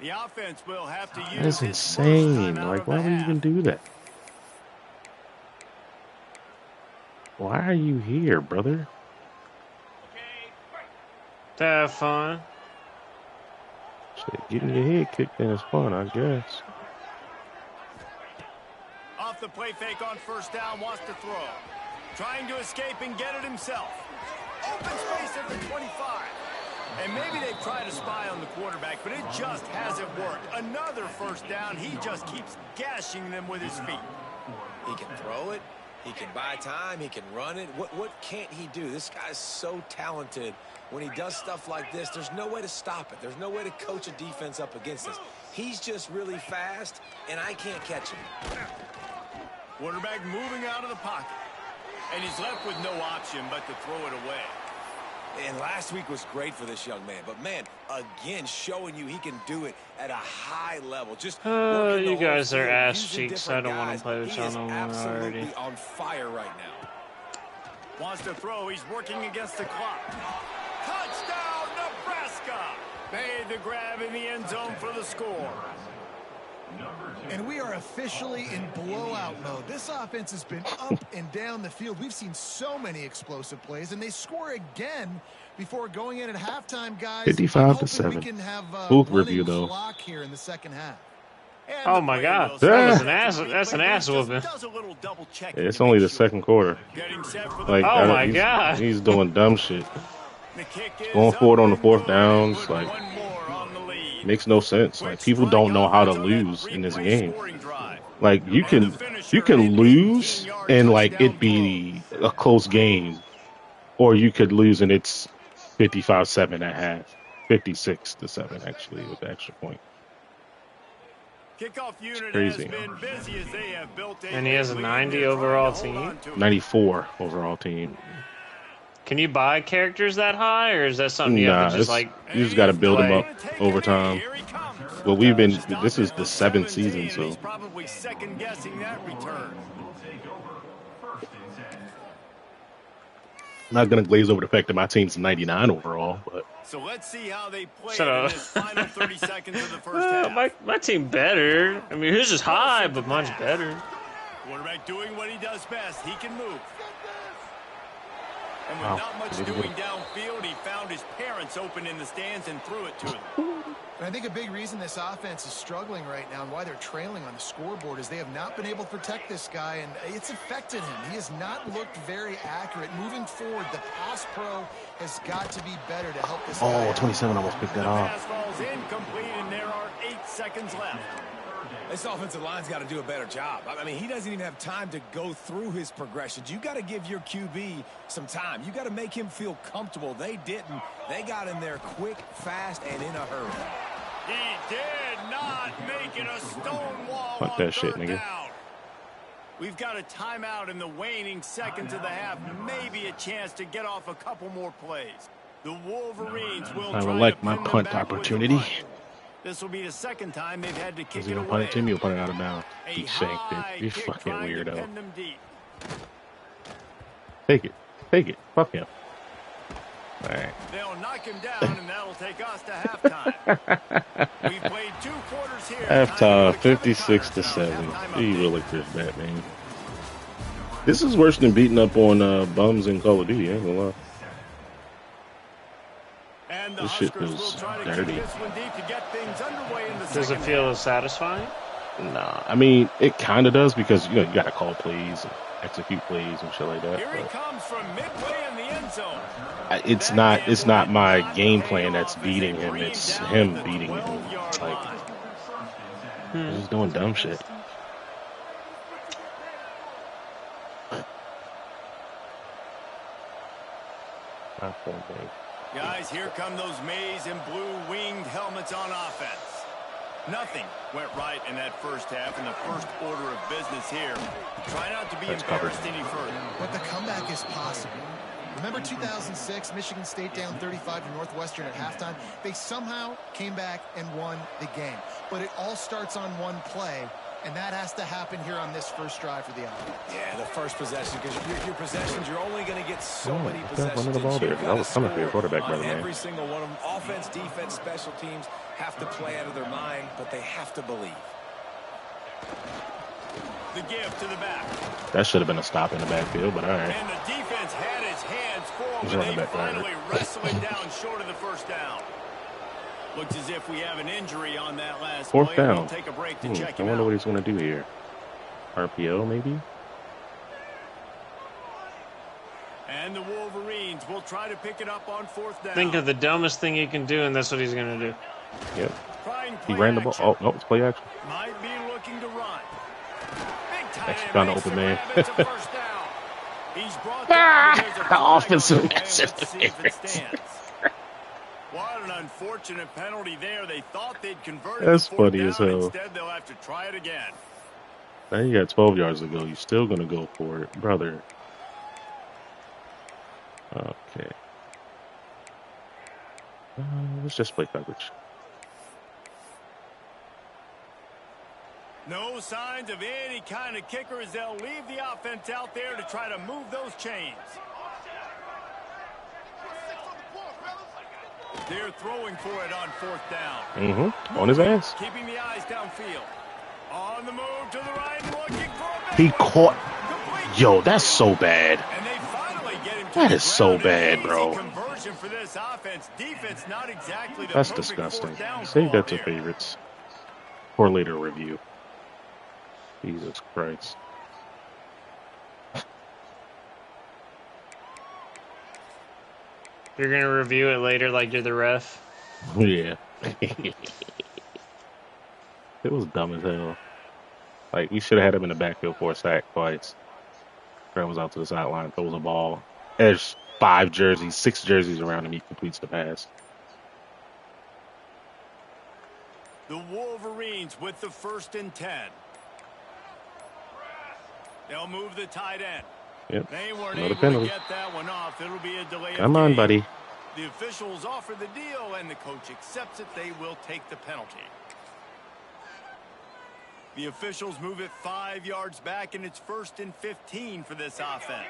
C: The offense will have to use.
B: That is insane. Like, why would you even do that? Why are you here, brother?
A: Have fun.
B: Shit, getting your head kicked in is fun, I guess.
C: Off the play fake on 1st down, wants to throw. Trying to escape and get it himself. Open space at the 25. And maybe they try to spy on the quarterback, but it just hasn't worked. Another 1st down. He just keeps gashing them with his feet.
D: He can throw it. He can buy time. He can run it. What can't he do? This guy's so talented. When he does stuff like this, there's no way to stop it. There's no way to coach a defense up against this. He's just really fast, and I can't catch him.
C: Quarterback moving out of the pocket. And he's left with no option but to throw it away.
D: And last week was great for this young man. But, man, again, showing you he can do it at a high level. Just
A: you guys are ass cheeks. I don't want to play with y'all no more already.
D: He is absolutely on fire right now.
C: Wants to throw. He's working against the clock. Touchdown, Nebraska! Made the grab in the end zone for the score.
E: And we are officially in blowout mode. This offense has been up and down the field. We've seen so many explosive plays, and they score again before going in at halftime, guys.
B: 55-7.
E: We can have
B: Booth review, though.
E: clock here in the second half.
A: Oh my God, that was an ass. That's an ass whooping.
B: It's only the 2nd quarter. Like,
A: oh my God,
B: he's doing dumb shit. Going forward on the 4th downs, like, makes no sense. Like, people don't know how to lose in this game. Like, you can lose and like it be a close game, or you could lose and it's 55-7 at half, 56-7 actually with the extra point.
C: Kickoff unit
B: crazy.
C: Has been busy as they have built
A: and he has a 90 overall team.
B: 94 overall team.
A: Can you buy characters that high, or is that something you have to just like?
B: You just got to build them up over time. Well, this is the 7th season, so.
C: He's probably second guessing that return.
B: I'm not gonna glaze over the fact that my team's 99 overall, but.
C: So let's see how they play in this final 30 seconds of the first half.
A: My team better. I mean, his is high, but mine's better.
C: Quarterback doing what he does best. He can move. And with not much doing downfield, he found his parents open in the stands and threw it to them.
E: And I think a big reason this offense is struggling right now and why they're trailing on the scoreboard is they have not been able to protect this guy, and it's affected him. He has not looked very accurate. Moving forward, the pass pro has got to be better to help this guy.
B: 27 almost picked that off.
C: The pass falls incomplete, and there are 8 seconds left.
D: This offensive line's got to do a better job. I mean, he doesn't even have time to go through his progressions. You got to give your QB some time. You got to make him feel comfortable. They didn't. They got in there quick, fast, and in a hurry.
C: He did not make it a stone wall.
B: Fuck that shit, nigga.
C: Down. We've got a timeout in the waning seconds of the half. Maybe a chance to get off a couple more plays. The Wolverines will
B: I would like my punt opportunity.
C: This will be the second time they've had to kick
B: Is he
C: it
B: gonna
C: away.
B: punt it to me or punt it out of bounds? He shanked it. You fucking weirdo. Take it. Take it. Fuck him. Alright.
C: They'll knock him down, and that'll take us to halftime. We've played 2 quarters here.
B: Halftime, 56-7. He really did that, man. This is worse than beating up on bums in Call of Duty, I ain't gonna lie.
C: And
B: this shit is dirty.
A: Does it feel satisfying?
B: Nah, I mean it kind of does because you got to call plays and execute plays and shit like that.
C: Here he comes from midway in the end zone.
B: It's not my game plan that's beating him. It's him beating him. Like he's just doing dumb shit.
C: Guys, here come those maize and blue winged helmets on offense. Nothing went right in that first half in the first order of business here. Try not to be embarrassed any further.
E: But the comeback is possible. Remember 2006, Michigan State down 35 to Northwestern at halftime? They somehow came back and won the game. But it all starts on one play, and that has to happen here on this first drive for the offense.
D: Yeah, the first possession, because your possessions, you're only going to get so many possessions.
B: The ball there. That was coming for your quarterback, by the way.
D: Every single one of them, offense, defense, special teams, have to play out of their mind, but they have to believe.
C: The give to the back.
B: That should have been a stop in the backfield, but all right.
C: And the defense had its hands full, but they finally wrestle it down short of the first down. Looks as if we have an injury on that last
B: fourth
C: play.
B: down.
C: We'll take a break to check
B: I
C: him
B: wonder
C: out.
B: what he's going to do here. RPO, maybe?
C: And the Wolverines will try to pick it up on fourth down.
A: Think of the dumbest thing you can do, and that's what he's going to do.
B: Yep. He ran the ball. Oh, no, it's play action.
C: Might be looking to run. Big tight
B: Actually
C: end
B: found an
C: makes
B: open
C: the
B: man.
C: grab. It's a first down. He's brought down. There's a flag
B: Offensive
C: on the play. Let's see if it
B: interference.
C: stands. What an unfortunate penalty there. They thought they'd converted
B: That's
C: the fourth
B: funny
C: down.
B: as hell.
C: Instead, they'll have to try it again.
B: Now you got 12 yards to go. You're still going to go for it, brother. Okay. Let's just play coverage.
C: No signs of any kind of kicker as they'll leave the offense out there to try to move those chains. They're throwing for it on fourth down.
B: On his ass.
C: Keeping the eyes downfield. On the move to the right, looking for a
B: He
C: big one.
B: caught.
C: Complete.
B: Yo, that's so bad.
C: And they finally get him to
B: That
C: the
B: is so
C: ground.
B: bad,
C: An easy
B: bro.
C: conversion for this offense. Defense not exactly the
B: That's
C: perfect
B: disgusting.
C: fourth down
B: Save
C: call
B: that to
C: here.
B: favorites. For later review. Jesus Christ.
A: You're going to review it later like you're the ref.
B: Yeah. It was dumb as hell. Like, we should have had him in the backfield for a sack twice. Travels out to the sideline, throws a ball. There's 6 jerseys around him. He completes the pass.
C: The Wolverines with the 1st and 10. They'll move the tight end.
B: Yep.
C: They weren't
B: Another
C: able
B: penalty.
C: to get that one off. It'll be a delay.
B: Come on,
C: game.
B: buddy.
C: The officials offer the deal, and the coach accepts it. They will take the penalty. The officials move it 5 yards back, and it's 1st and 15 for this offense.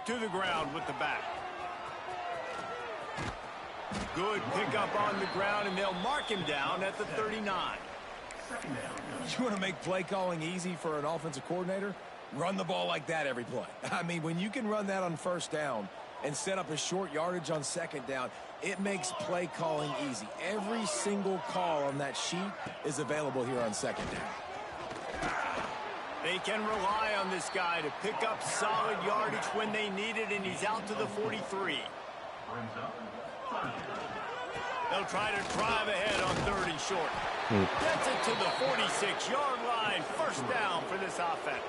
C: To the ground with the back. Good pickup on the ground, and they'll mark him down at the 39.
D: You want to make play calling easy for an offensive coordinator? Run the ball like that every play. I mean, when you can run that on first down and set up a short yardage on second down, it makes play calling easy. Every single call on that sheet is available here on second down.
C: They can rely on this guy to pick up solid yardage when they need it, and he's out to the 43. They'll try to drive ahead on 3rd and short. Gets it to the 46-yard line. 1st down for this offense.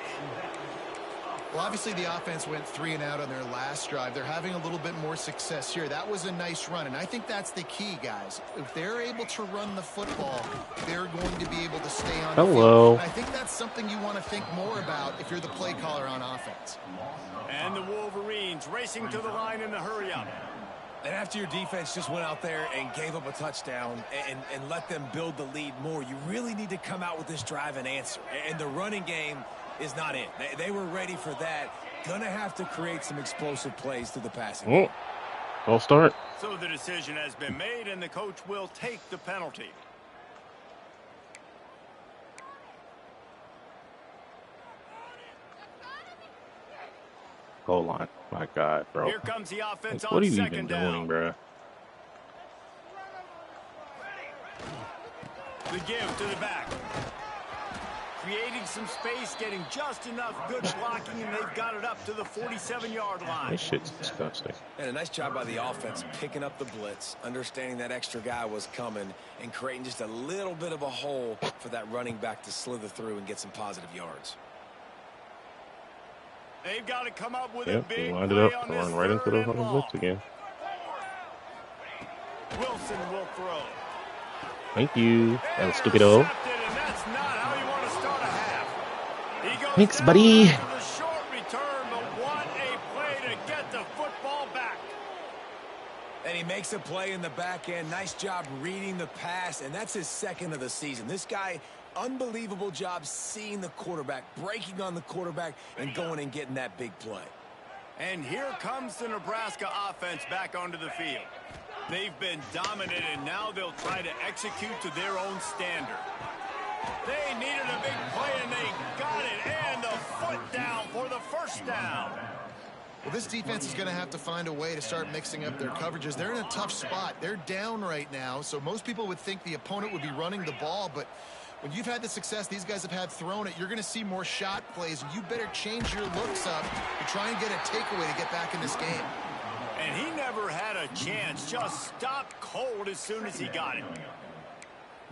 E: Well, obviously the offense went 3 and out on their last drive. They're having a little bit more success here. That was a nice run, and I think that's the key, guys. If they're able to run the football, they're going to be able to stay on the field. And I think that's something you want to think more about if you're the play caller on offense.
C: And the Wolverines racing to the line in the hurry-up.
D: And after your defense just went out there and gave up a touchdown and let them build the lead more, you really need to come out with this drive and answer. And the running game is not it. They were ready for that. Gonna have to create some explosive plays through the passing game.
B: False start.
C: So the decision has been made, and the coach will take the penalty.
B: Goal line. My God, bro.
C: Here comes the offense
B: Like,
C: on
B: what are you
C: second
B: even
C: down.
B: doing, bro?
C: The give to the back. Creating some space, getting just enough good blocking, and they've got it up to the 47-yard line.
B: This shit's disgusting.
D: And a nice job by the offense picking up the blitz, understanding that extra guy was coming, and creating just a little bit of a hole for that running back to slither through and get some positive yards.
C: They've got to come up with a
B: Yep,
C: big
B: he lined it
C: play
B: up,
C: on this
B: going right into the
C: third and
B: fucking
C: long.
B: blitz again.
C: Wilson will throw.
B: Thank you. That was stupid, though.
C: And that's not how you want to start a half. He goes
B: Thanks,
C: down
B: buddy.
C: after the short return, but what a play to get the football back.
D: And he makes a play in the back end. Nice job reading the pass, and that's his second of the season. This guy, unbelievable job seeing the quarterback, breaking on the quarterback, and going and getting that big play.
C: And here comes the Nebraska offense back onto the field. They've been dominant, and now they'll try to execute to their own standard. They needed a big play, and they got it, and the foot down for the first down.
E: Well, this defense is going to have to find a way to start mixing up their coverages. They're in a tough spot. They're down right now, so most people would think the opponent would be running the ball, but when you've had the success these guys have had throwing it, you're going to see more shot plays, and you better change your looks up to try and get a takeaway to get back in this game.
C: And he never had a chance, just stopped cold as soon as he got it.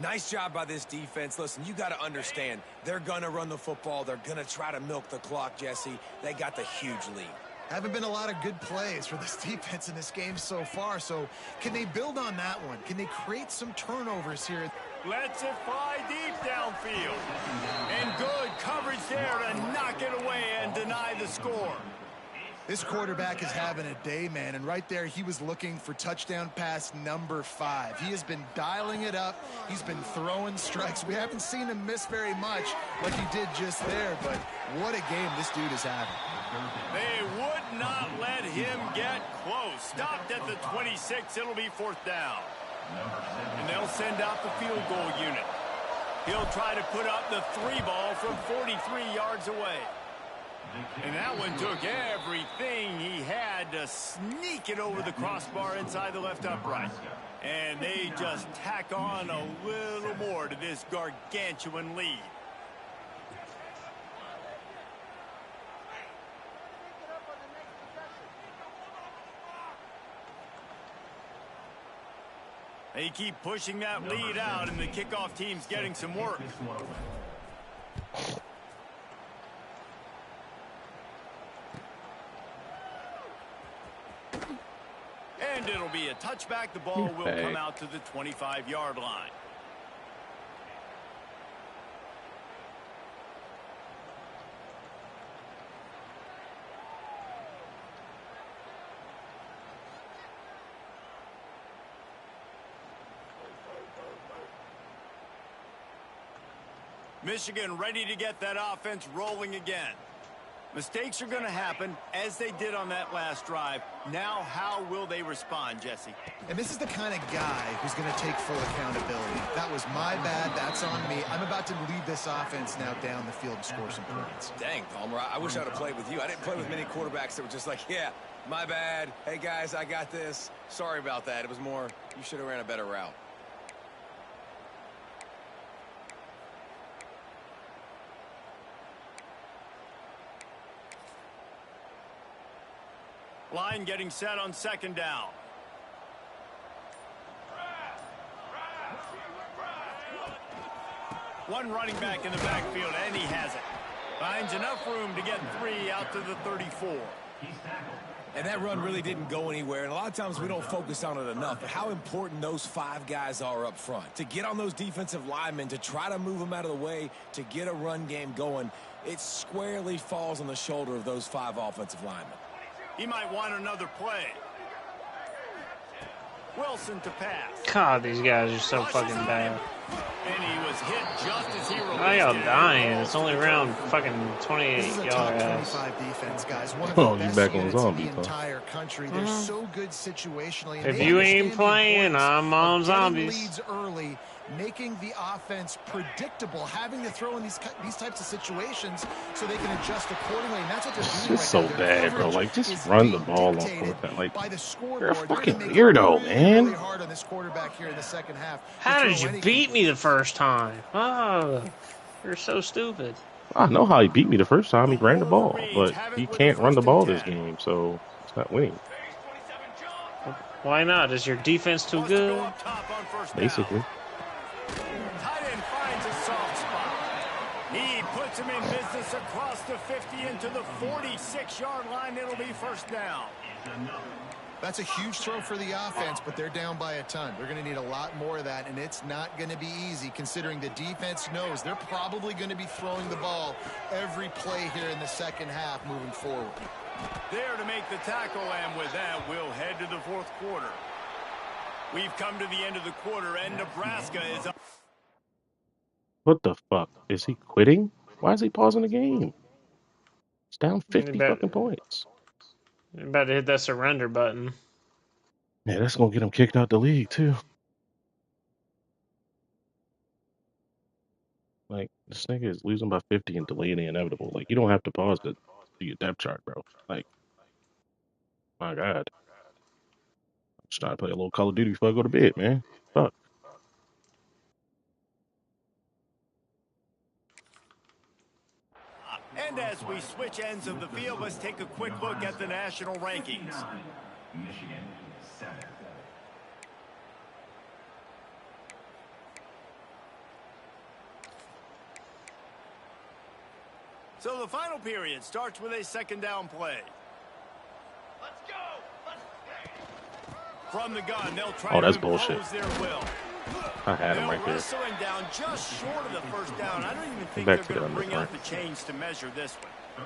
D: Nice job by this defense. Listen, you got to understand, they're going to run the football. They're going to try to milk the clock, Jesse. They got the huge lead.
E: Haven't been a lot of good plays for this defense in this game so far, so can they build on that one? Can they create some turnovers here?
C: Lets it fly deep downfield. And good coverage there to knock it away and deny the score.
E: This quarterback is having a day, man, and right there he was looking for touchdown pass number 5. He has been dialing it up. He's been throwing strikes. We haven't seen him miss very much like he did just there, but what a game this dude is having.
C: They would not let him get close. Stopped at the 26. It'll be fourth down. And they'll send out the field goal unit. He'll try to put up the 3 ball from 43 yards away. And that one took everything he had to sneak it over the crossbar inside the left upright. And they just tack on a little more to this gargantuan lead. They keep pushing that lead out, and the kickoff team's getting some work. And it'll be a touchback. The ball will come out to the 25-yard line. Michigan ready to get that offense rolling again. Mistakes are going to happen, as they did on that last drive. Now, how will they respond, Jesse?
E: And this is the kind of guy who's going to take full accountability. That was my bad. That's on me. I'm about to lead this offense now down the field and score some points.
D: Dang, Palmer, I wish I'd have played with you. I didn't play with many quarterbacks that were just like, yeah, my bad. Hey, guys, I got this. Sorry about that. It was more, you should have ran a better route.
C: Line getting set on second down. One running back in the backfield, and he has it. Finds enough room to get 3 out to the 34.
D: And that run really didn't go anywhere, and a lot of times we don't focus on it enough, but how important those 5 guys are up front. To get on those defensive linemen, to try to move them out of the way, to get a run game going, it squarely falls on the shoulder of those 5 offensive linemen.
C: He might want another play. Wilson to pass.
A: God, these guys are so fucking bad.
C: And he was hit just as he released
A: I got
C: it.
A: dying. It's only around fucking 28
E: This is a top
A: yards.
E: 25 defense, guys. One of
B: Oh,
E: the
B: you
E: best
B: back on
E: units in
B: zombie,
E: the
B: huh?
E: entire country. They're so good situationally. and
A: If
E: they
A: you
E: understand
A: ain't
E: the
A: playing,
E: importance
A: I'm
E: of
A: on
E: getting
A: zombies.
E: leads early making the offense predictable, having to throw in these types of situations so they can adjust accordingly. And that's what they're doing
B: It's
E: right
B: so
E: now.
B: bad, bro. Like, just run the ball on fourth down. Like,
E: By the
B: you're a
E: scoreboard.
B: fucking
E: They're
B: weirdo,
E: really,
B: man.
E: really hard on this quarterback here in the second half.
A: How did you beat me the first time? Oh, you're so stupid.
B: I know how he beat me the first time. He ran the ball, but he can't run the ball this game, so it's not winning.
A: Why not? Is your defense too good?
B: Basically.
C: Tight end finds a soft spot. He puts him in business across the 50 into the 46-yard line. It'll be first down.
E: That's a huge throw for the offense, but they're down by a ton. They're going to need a lot more of that, and it's not going to be easy considering the defense knows they're probably going to be throwing the ball every play here in the second half moving forward.
C: There to make the tackle, and with that, we'll head to the fourth quarter. We've come to the end of the quarter, and Nebraska is up.
B: What the fuck? Is he quitting? Why is he pausing the game? It's down 50 fucking points.
A: You're about to hit that surrender button.
B: Yeah, that's gonna get him kicked out the league too. Like, this nigga is losing by 50 and delaying the inevitable. Like, you don't have to pause to do your depth chart, bro. Like, my God. I'm just trying to play a little Call of Duty before I go to bed, man. Fuck.
C: And as we switch ends of the field, let's take a quick look at the national rankings. Michigan, 7. So the final period starts with a second down play. Let's go. From the gun, they'll try to impose their will.
B: I had him right there.
C: Wrestling down just short of the first down. I don't even think they're going to bring out the chains to measure this one.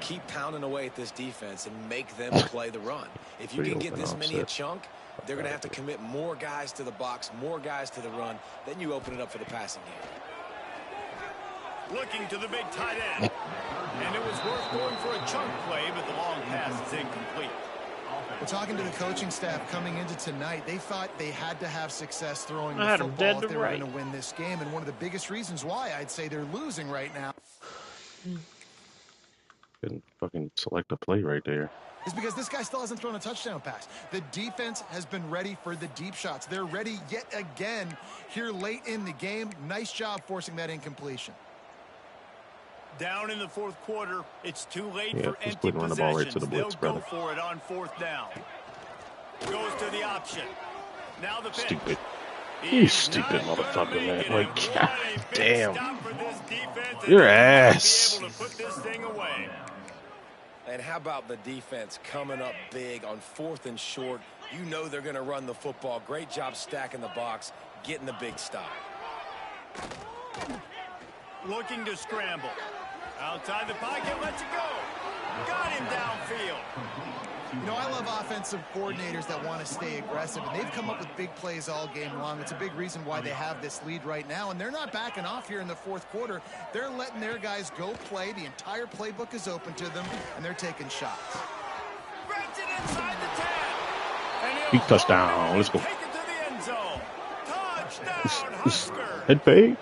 D: Keep pounding away at this defense and make them play the run. If you can get this many a chunk, they're going to have to commit more guys to the box, more guys to the run. Then you open it up for the passing game.
C: Looking to the big tight end. And it was worth going for a chunk play, but the long pass is incomplete.
E: Well, talking to the coaching staff coming into tonight, they thought they had to have success throwing the football if they were going to win this game. And one of the biggest reasons why I'd say they're losing right now
B: Couldn't fucking select a play right there.
E: is because this guy still hasn't thrown a touchdown pass. The defense has been ready for the deep shots. They're ready yet again here late in the game. Nice job forcing that incompletion.
C: Down in the fourth quarter, it's too late for empty
B: putting run the ball right to the blitz,
C: They'll go for it on fourth down. Goes to the option. Now the pitch.
B: Stupid. You stupid motherfucker, man. Like, god damn. Your ass.
C: Able to put this thing away.
D: And how about the defense coming up big on fourth and short? You know they're going to run the football. Great job stacking the box, getting the big stop.
C: Looking to scramble. Outside the pocket, lets it go. Got him downfield.
E: You know, I love offensive coordinators that want to stay aggressive, and they've come up with big plays all game long. It's a big reason why they have this lead right now, and they're not backing off here in the fourth quarter. They're letting their guys go play. The entire playbook is open to them, and they're taking shots.
C: Grabs it inside the 10. And
B: Big touchdown. Let's go.
C: Take it to the end zone. Touchdown, Huskers.
B: Head fake.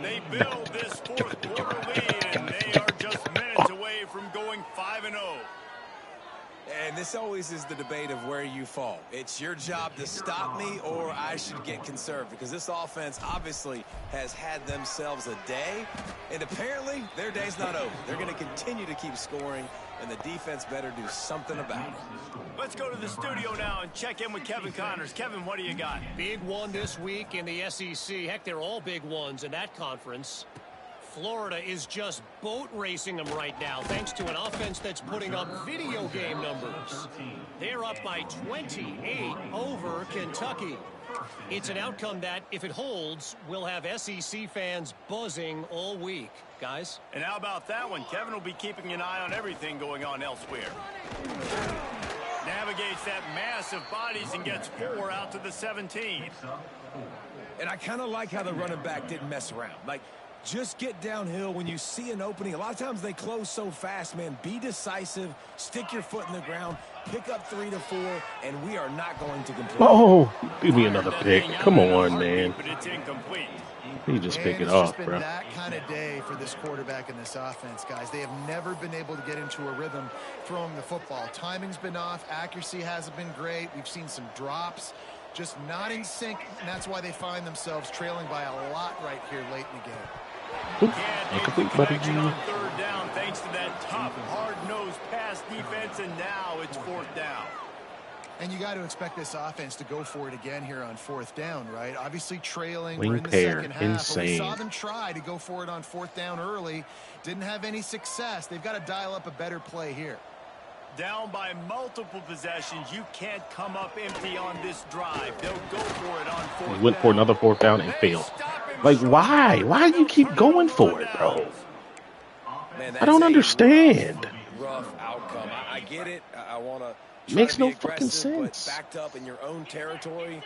C: They build this fourth quarter lead, and they are just minutes away from going 5-0.
D: And this always is the debate of where you fall. It's your job to stop me, or I should get conserved, because this offense obviously has had themselves a day, and apparently their day's not over. They're going to continue to keep scoring, and the defense better do something about it.
C: Let's go to the studio now and check in with Kevin Connors. Kevin, what do you got?
F: Big one this week in the SEC. Heck, they're all big ones in that conference. Florida is just boat racing them right now, thanks to an offense that's putting up video game numbers. They're up by 28 over Kentucky. It's an outcome that, if it holds, will have SEC fans buzzing all week. Guys?
C: And how about that one? Kevin will be keeping an eye on everything going on elsewhere. Navigates that mass of bodies and gets 4 out to the 17.
D: And I kind of like how the running back didn't mess around. Like, Just get downhill when you see an opening. A lot of times they close so fast, man. Be decisive. Stick your foot in the ground. Pick up 3 to 4, and we are not going to complain.
B: Oh, give me another pick. Come on, man.
C: But it's incomplete.
B: He just pick it
E: it's
B: off,
E: just been
B: bro.
E: that kind of day for this quarterback and this offense, guys. They have never been able to get into a rhythm throwing the football. Timing's been off. Accuracy hasn't been great. We've seen some drops. Just not in sync, and that's why they find themselves trailing by a lot right here late in the game.
C: Incomplete connection on third down thanks to that tough, hard-nosed pass defense, and now it's fourth down.
E: And you got to expect this offense to go for it again here on fourth down, right? Obviously trailing.
B: Wing
E: We're in the
B: pair,
E: second half.
B: insane.
E: But we saw them try to go for it on fourth down early. Didn't have any success. They've got to dial up a better play here.
C: Down by multiple possessions. You can't come up empty on this drive. They'll go for it on fourth down.
B: He went for another fourth down and failed. Like, why? Why do you keep going for it, bro?
D: Man,
B: I don't understand.
D: Rough outcome. I get it. I want to.
B: Makes no fucking sense.
D: But backed up in your own territory,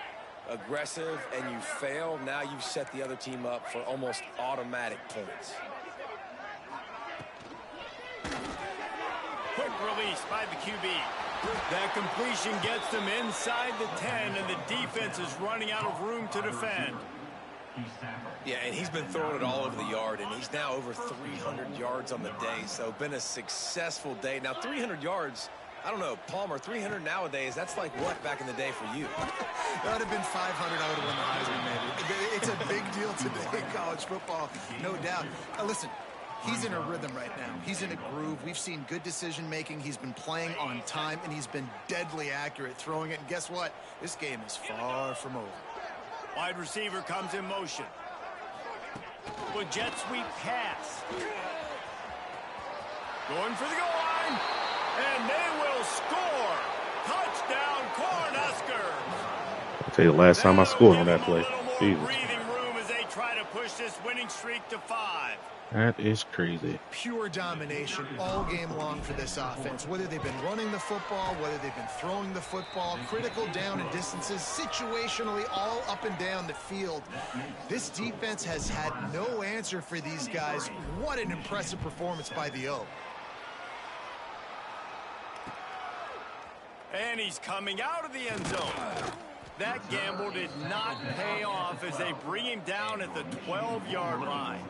D: aggressive, and you fail. Now you've set the other team up for almost automatic points.
C: Quick release by the QB. That completion gets them inside the 10, and the defense is running out of room to defend.
D: Yeah, and he's been throwing it all over the yard, and he's now over 300 yards on the day, so been a successful day. Now, 300 yards, I don't know, Palmer, 300 nowadays, that's like what back in the day for you?
E: That would have been 500. I would have won the Heisman, maybe. It's a big deal today in college football, no doubt. Listen, he's in a rhythm right now. He's in a groove. We've seen good decision-making. He's been playing on time, and he's been deadly accurate throwing it. And guess what? This game is far from over.
C: Wide receiver comes in motion. With jet sweep pass. Going for the goal line. And they will score. Touchdown, Cornhuskers.
B: I'll tell you the last time I scored on that play. Jesus.
C: Breathing room as they try to push this winning streak to 5.
B: That is crazy.
E: Pure domination all game long for this offense. Whether they've been running the football, whether they've been throwing the football, critical down and distances, situationally all up and down the field. This defense has had no answer for these guys. What an impressive performance by the O.
C: And he's coming out of the end zone. That gamble did not pay off as they bring him down at the 12-yard line.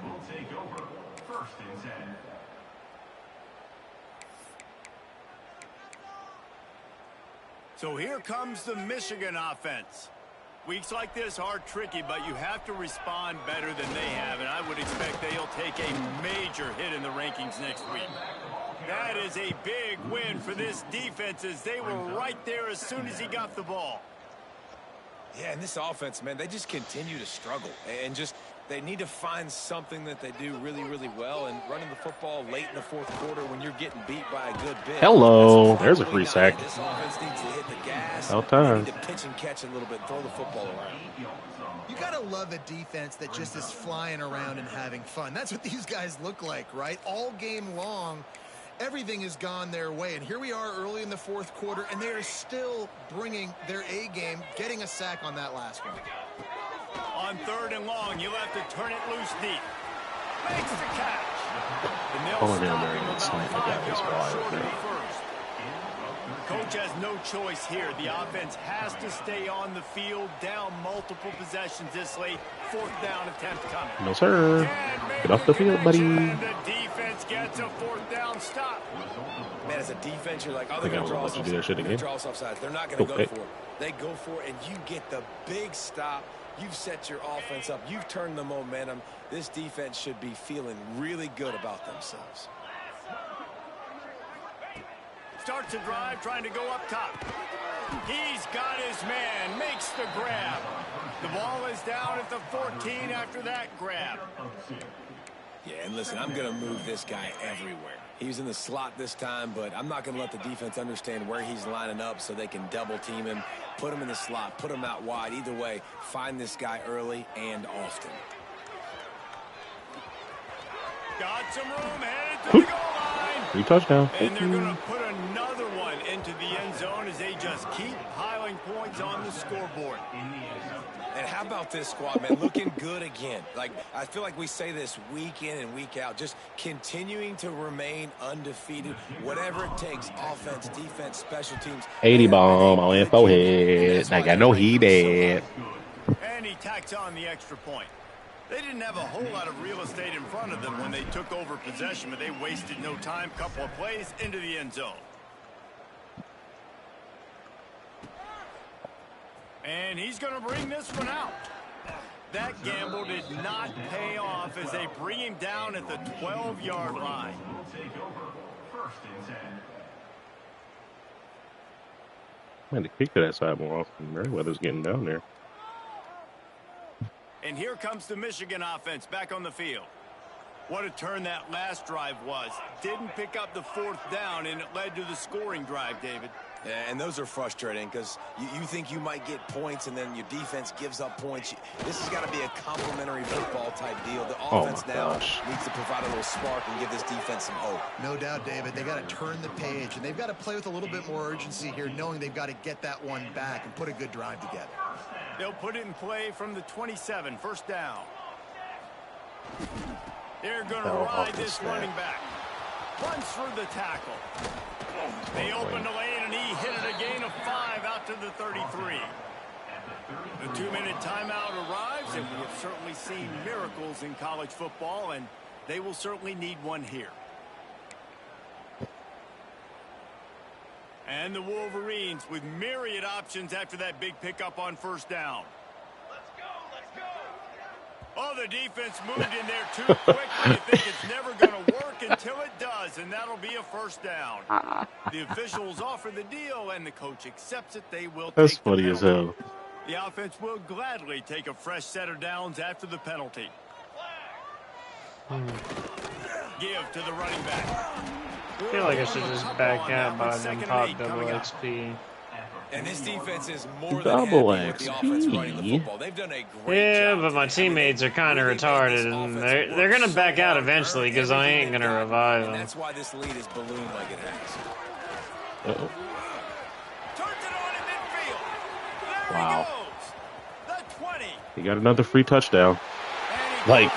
C: So here comes the Michigan offense. Weeks like this are tricky, but you have to respond better than they have, and I would expect they'll take a major hit in the rankings next week. That is a big win for this defense as they were right there as soon as he got the ball.
D: Yeah, and this offense, man, they just continue to struggle. And just, they need to find something that they do really, really well. And running the football late in the fourth quarter when you're getting beat by a good bit.
B: Hello. There's a free sack.
D: This offense needs to hit the gas.
B: About time.
D: They need to pitch and catch a little bit, throw the football around.
E: You got to love a defense that just is flying around and having fun. That's what these guys look like, right? All game long. Everything has gone their way, and here we are early in the fourth quarter, and they are still bringing their A game, getting a sack on that last one.
C: On third and long, you'll have to turn it loose deep. Makes the catch. And they'll
B: Pulling down
C: stop
B: there
C: him
B: and
C: about
B: sniping
C: 5
B: that is
C: yards
B: wild,
C: short of
B: man.
C: the first. Coach has no choice here. The offense has to stay on the field, down multiple possessions this late. Fourth down attempt coming.
B: No, sir. Get off the field, buddy.
C: And the defense gets a fourth down stop.
D: Man, as a defense, you're like, oh,
B: I
D: they're
B: think I
D: going to
B: will
D: draw
B: let you do that shit again.
D: draw us offsides. They're not going to go
B: Okay.
D: for it. They go for it, and you get the big stop. You've set your offense up. You've turned the momentum. This defense should be feeling really good about themselves.
C: Starts a drive, trying to go up top. He's got his man, makes the grab. The ball is down at the 14 after that grab.
D: Yeah, and listen, I'm going to move this guy everywhere. He's in the slot this time, but I'm not going to let the defense understand where he's lining up so they can double team him, put him in the slot, put him out wide. Either way, find this guy early and often.
C: Got some room, headed to the goal line.
B: Free touchdown.
C: And they're going to put another one into the end zone as they just keep piling points on the scoreboard.
D: And how about this squad, man? Looking good again. Like, I feel like we say this week in and week out, just continuing to remain undefeated, whatever it takes, offense, defense, special teams.
B: 80 bomb on his forehead. Like, I know he did.
C: And he tacks on the extra point. They didn't have a whole lot of real estate in front of them when they took over possession, but they wasted no time. Couple of plays into the end zone. And he's going to bring this one out. That gamble did not pay off as they bring him down at the 12-yard line.
B: Man, the kick to that side more often. Merriweather's getting down there.
C: And here comes the Michigan offense back on the field. What a turn that last drive was. Didn't pick up the 4th down, and it led to the scoring drive, David.
D: Yeah, and those are frustrating because you think you might get points and then your defense gives up points. This has got to be a complementary football type deal. The offense now needs to provide a little spark and give this defense some hope.
E: No doubt, David. They got to turn the page, and they've got to play with a little bit more urgency here, knowing they've got to get that one back and put a good drive together.
C: They'll put it in play from the 27, 1st down. They're going to ride this running back. Runs through the tackle. They opened the lane, and he hit it a gain of 5 out to the 33. The 2-minute timeout arrives, and we have certainly seen miracles in college football, and they will certainly need one here. And the Wolverines with myriad options after that big pickup on 1st down. Oh, the defense moved in there too quickly. You think it's never going to work until it does, and that'll be a 1st down. The officials offer the deal, and the coach accepts it. They will
B: That's
C: take the
B: funny as hell.
C: The offense will gladly take a fresh set of downs after the penalty. Give to the running back.
A: I feel like I should just back out by them pop double XP.
D: And this defense is more
B: Double
D: than happy with the offense running the football. They've done a great job.
A: But my teammates are kind of retarded, and they're gonna back out eventually because I ain't gonna revive them.
D: That's why this lead is ballooned like it has.
B: Uh-oh.
C: Turns it on in midfield. There
B: Wow.
C: he goes. The 20.
B: He got another free touchdown. Like,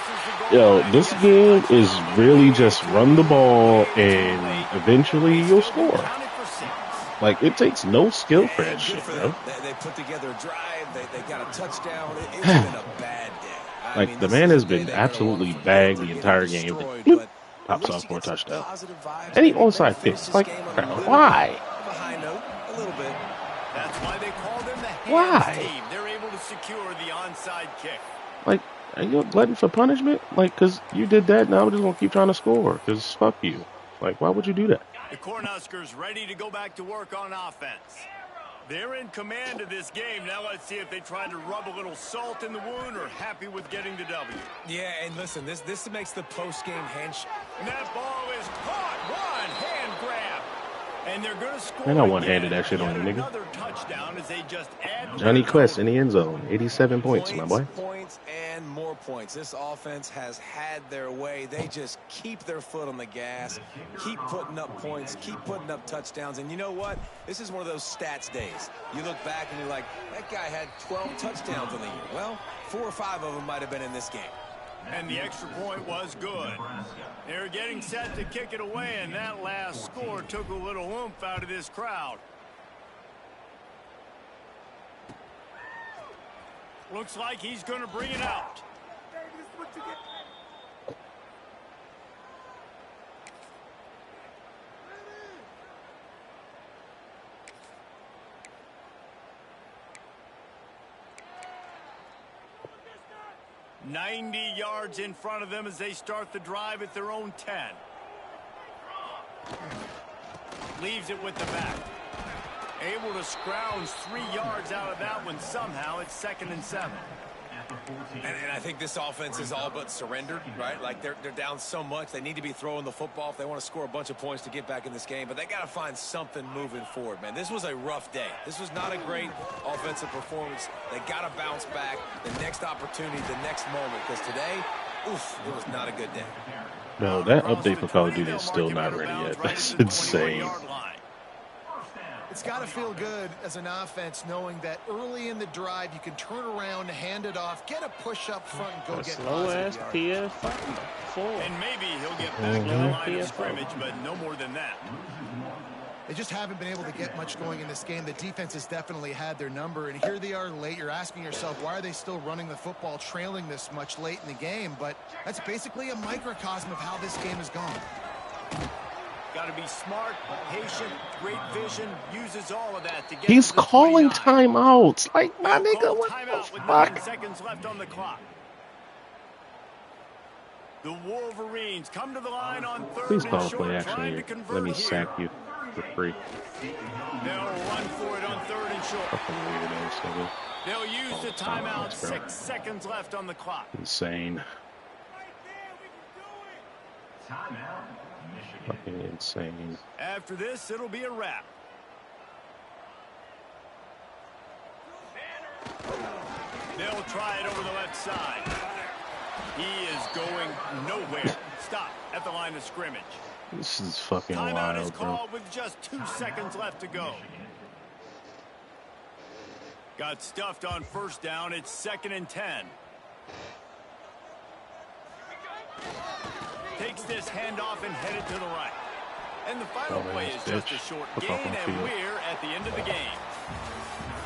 B: yo, this game is really just run the ball and eventually you'll score. Like, it takes no skill for that shit, bro.
D: They put together a drive. They got a touchdown. It's been a bad day.
B: Like, the man has been absolutely bagged the entire game. Bloop, pops off for a touchdown. And he onside kicks. Like, why?
D: A little bit.
C: That's why they call them the hands
B: Why?
C: team. They're able to secure the onside kick.
B: Like, are you a glutton for punishment? Like, because you did that, now I'm just going to keep trying to score. Because fuck you. Like, why would you do that?
C: The Cornhuskers ready to go back to work on offense. They're in command of this game. Now let's see if they try to rub a little salt in the wound or happy with getting the W.
D: Yeah, and listen, this makes the post-game handshake.
C: And that ball is caught. One hand grab. And they're going to score.
B: They're not one-handed that shit on you, nigga.
C: Another touchdown as they just add
B: Johnny Quest in the end zone. 87 points, my boy.
D: Points and more points. This offense has had their way. They just keep their foot on the gas, keep putting up points, keep putting up touchdowns. And you know what? This is one of those stats days. You look back and you're like, that guy had 12 touchdowns in the year. Well, 4 or 5 of them might have been in this game.
C: And the extra point was good. They're getting set to kick it away, and that last score took a little oomph out of this crowd. Looks like he's going to bring it out. 90 yards in front of them as they start the drive at their own 10. Leaves it with the back. Able to scrounge 3 yards out of that one somehow. It's 2nd and 7.
D: And I think this offense is all but surrendered, right? Like they're down so much. They need to be throwing the football if they want to score a bunch of points to get back in this game. But they got to find something moving forward, man. This was a rough day. This was not a great offensive performance. They got to bounce back. The next opportunity, the next moment. Because today, oof, it was not a good day.
B: No, that update for Call of Duty is still not ready yet. That's insane.
E: It's got to feel good as an offense knowing that early in the drive you can turn around, hand it off, get a push up front, and go get
A: slow-ass
E: positive
A: PF4.
C: And maybe he'll get back to the line of scrimmage, but no more than that.
E: They just haven't been able to get much going in this game. The defense has definitely had their number, and here they are late. You're asking yourself, why are they still running the football, trailing this much late in the game? But that's basically a microcosm of how this game has gone.
C: Got to be smart, patient, great vision, uses all of that to get
B: He's
C: to the
B: calling
C: 29.
B: timeouts. Like, my
C: He'll
B: nigga,
C: call
B: what
C: timeout
B: the
C: with
B: fuck?
C: 9 seconds left on the clock. The Wolverines come to the line on third
B: Please
C: and
B: call a
C: short,
B: play
C: trying to
B: action.
C: convert
B: Let me
C: here.
B: sack you for free.
C: They'll run for it on third and short.
B: Fucking weirdos, nigga.
C: They'll use the timeout.
B: Timeouts, bro.
C: 6 seconds left on the clock.
B: Insane. Fucking insane.
C: After this, it'll be a wrap. They'll try it over the left side. He is going nowhere. Stop at the line of scrimmage.
B: This is fucking
C: Timeout is
B: wild, bro.
C: called with just 2 seconds left to go. Got stuffed on first down. It's 2nd and 10. Takes this handoff and headed to the right. And the final play is just a short gain, and we're at the end of the game.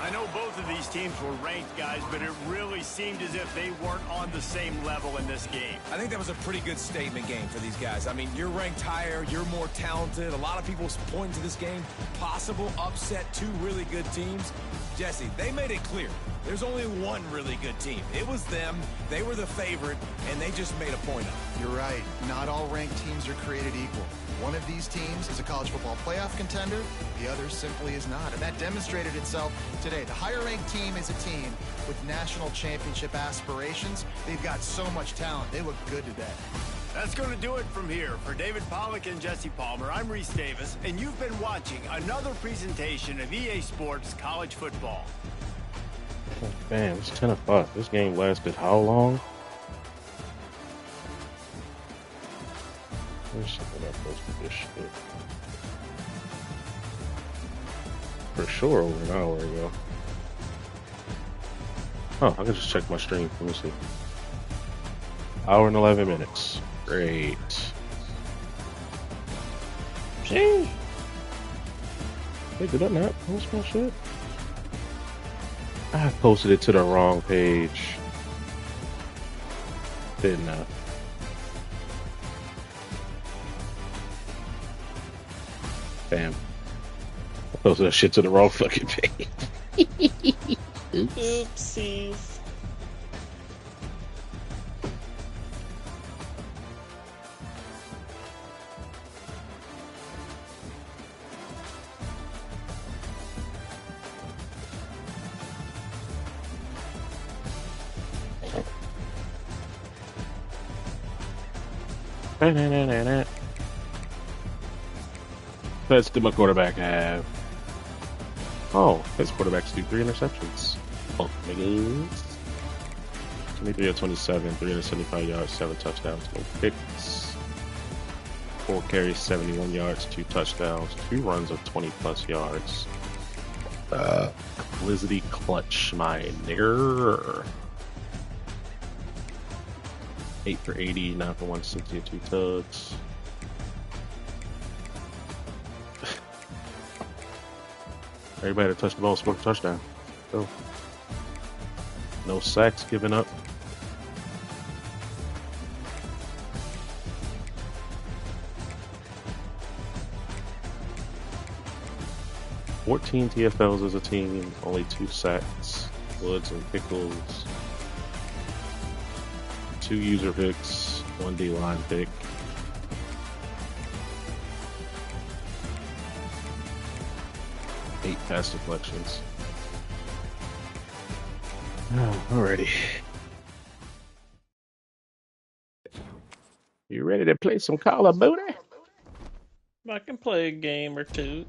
C: I know both of these teams were ranked, guys, but it really seemed as if they weren't on the same level in this game.
D: I think that was a pretty good statement game for these guys. I mean, you're ranked higher, you're more talented. A lot of people point to this game, possible upset, 2 really good teams. Jesse, they made it clear. There's only one really good team. It was them. They were the favorite, and they just made a point of it.
E: You're right. Not all ranked teams are created equal. One of these teams is a college football playoff contender. The other simply is not. And that demonstrated itself today. The higher-ranked team is a team with national championship aspirations. They've got so much talent. They look good today.
C: That's going to do it from here. For David Pollack and Jesse Palmer, I'm Reese Davis, and you've been watching another presentation of EA Sports College Football.
B: Damn, it's 10 o'clock. This game lasted how long? There's something I posted this shit. For sure over an hour ago. Oh, I can just check my stream. Let me see. Hour and 11 minutes. Great.
A: Gee.
B: Hey, did I not post my shit? I posted it to the wrong page. Didn't I? Damn. I posted that shit to the wrong fucking page.
A: Oopsies.
B: That's did my quarterback have? Oh, his quarterbacks do 3 interceptions. Oh, niggas. 23 of 27, 375 yards, 7 touchdowns, no picks. 4 carries, 71 yards, 2 touchdowns, 2 runs of 20 plus yards. Blizzity clutch, my nigger. 8 for 80, 9 for 160, 2 tugs. Everybody that touched the ball scored a touchdown. Go. No sacks given up. $14 TFLs as a team, only 2 sacks. Woods and Pickles. 2 user picks, 1 D-line pick. Eight pass deflections. Alrighty. You ready to play some Call of Duty?
A: I can play a game or two.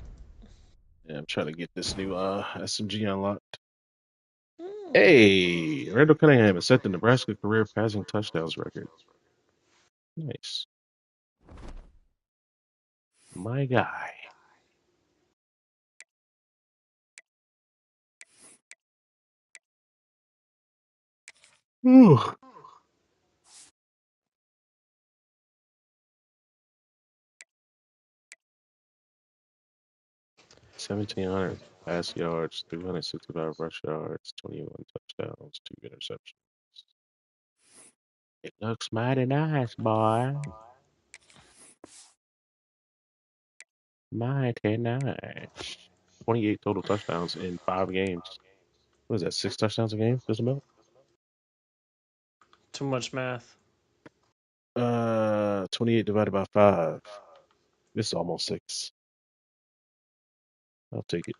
B: Yeah, I'm trying to get this new SMG unlocked. Hey, Randall Cunningham has set the Nebraska career passing touchdowns record. Nice. My guy. Ugh. 1,700 pass yards, 365 rush yards, 21 touchdowns, 2 interceptions. It looks mighty nice, boy. Mighty nice. 28 total touchdowns in 5 games. What is that? 6 touchdowns a game? Just about.
A: Too much math.
B: 28 divided by 5. This is almost 6. I'll take it.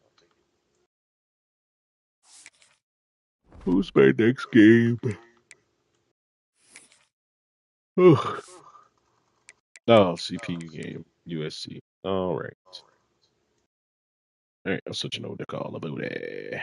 B: Who's my next game? Ugh. Oh, CPU game. USC. All right. All right, I'm switching over to Call of Duty.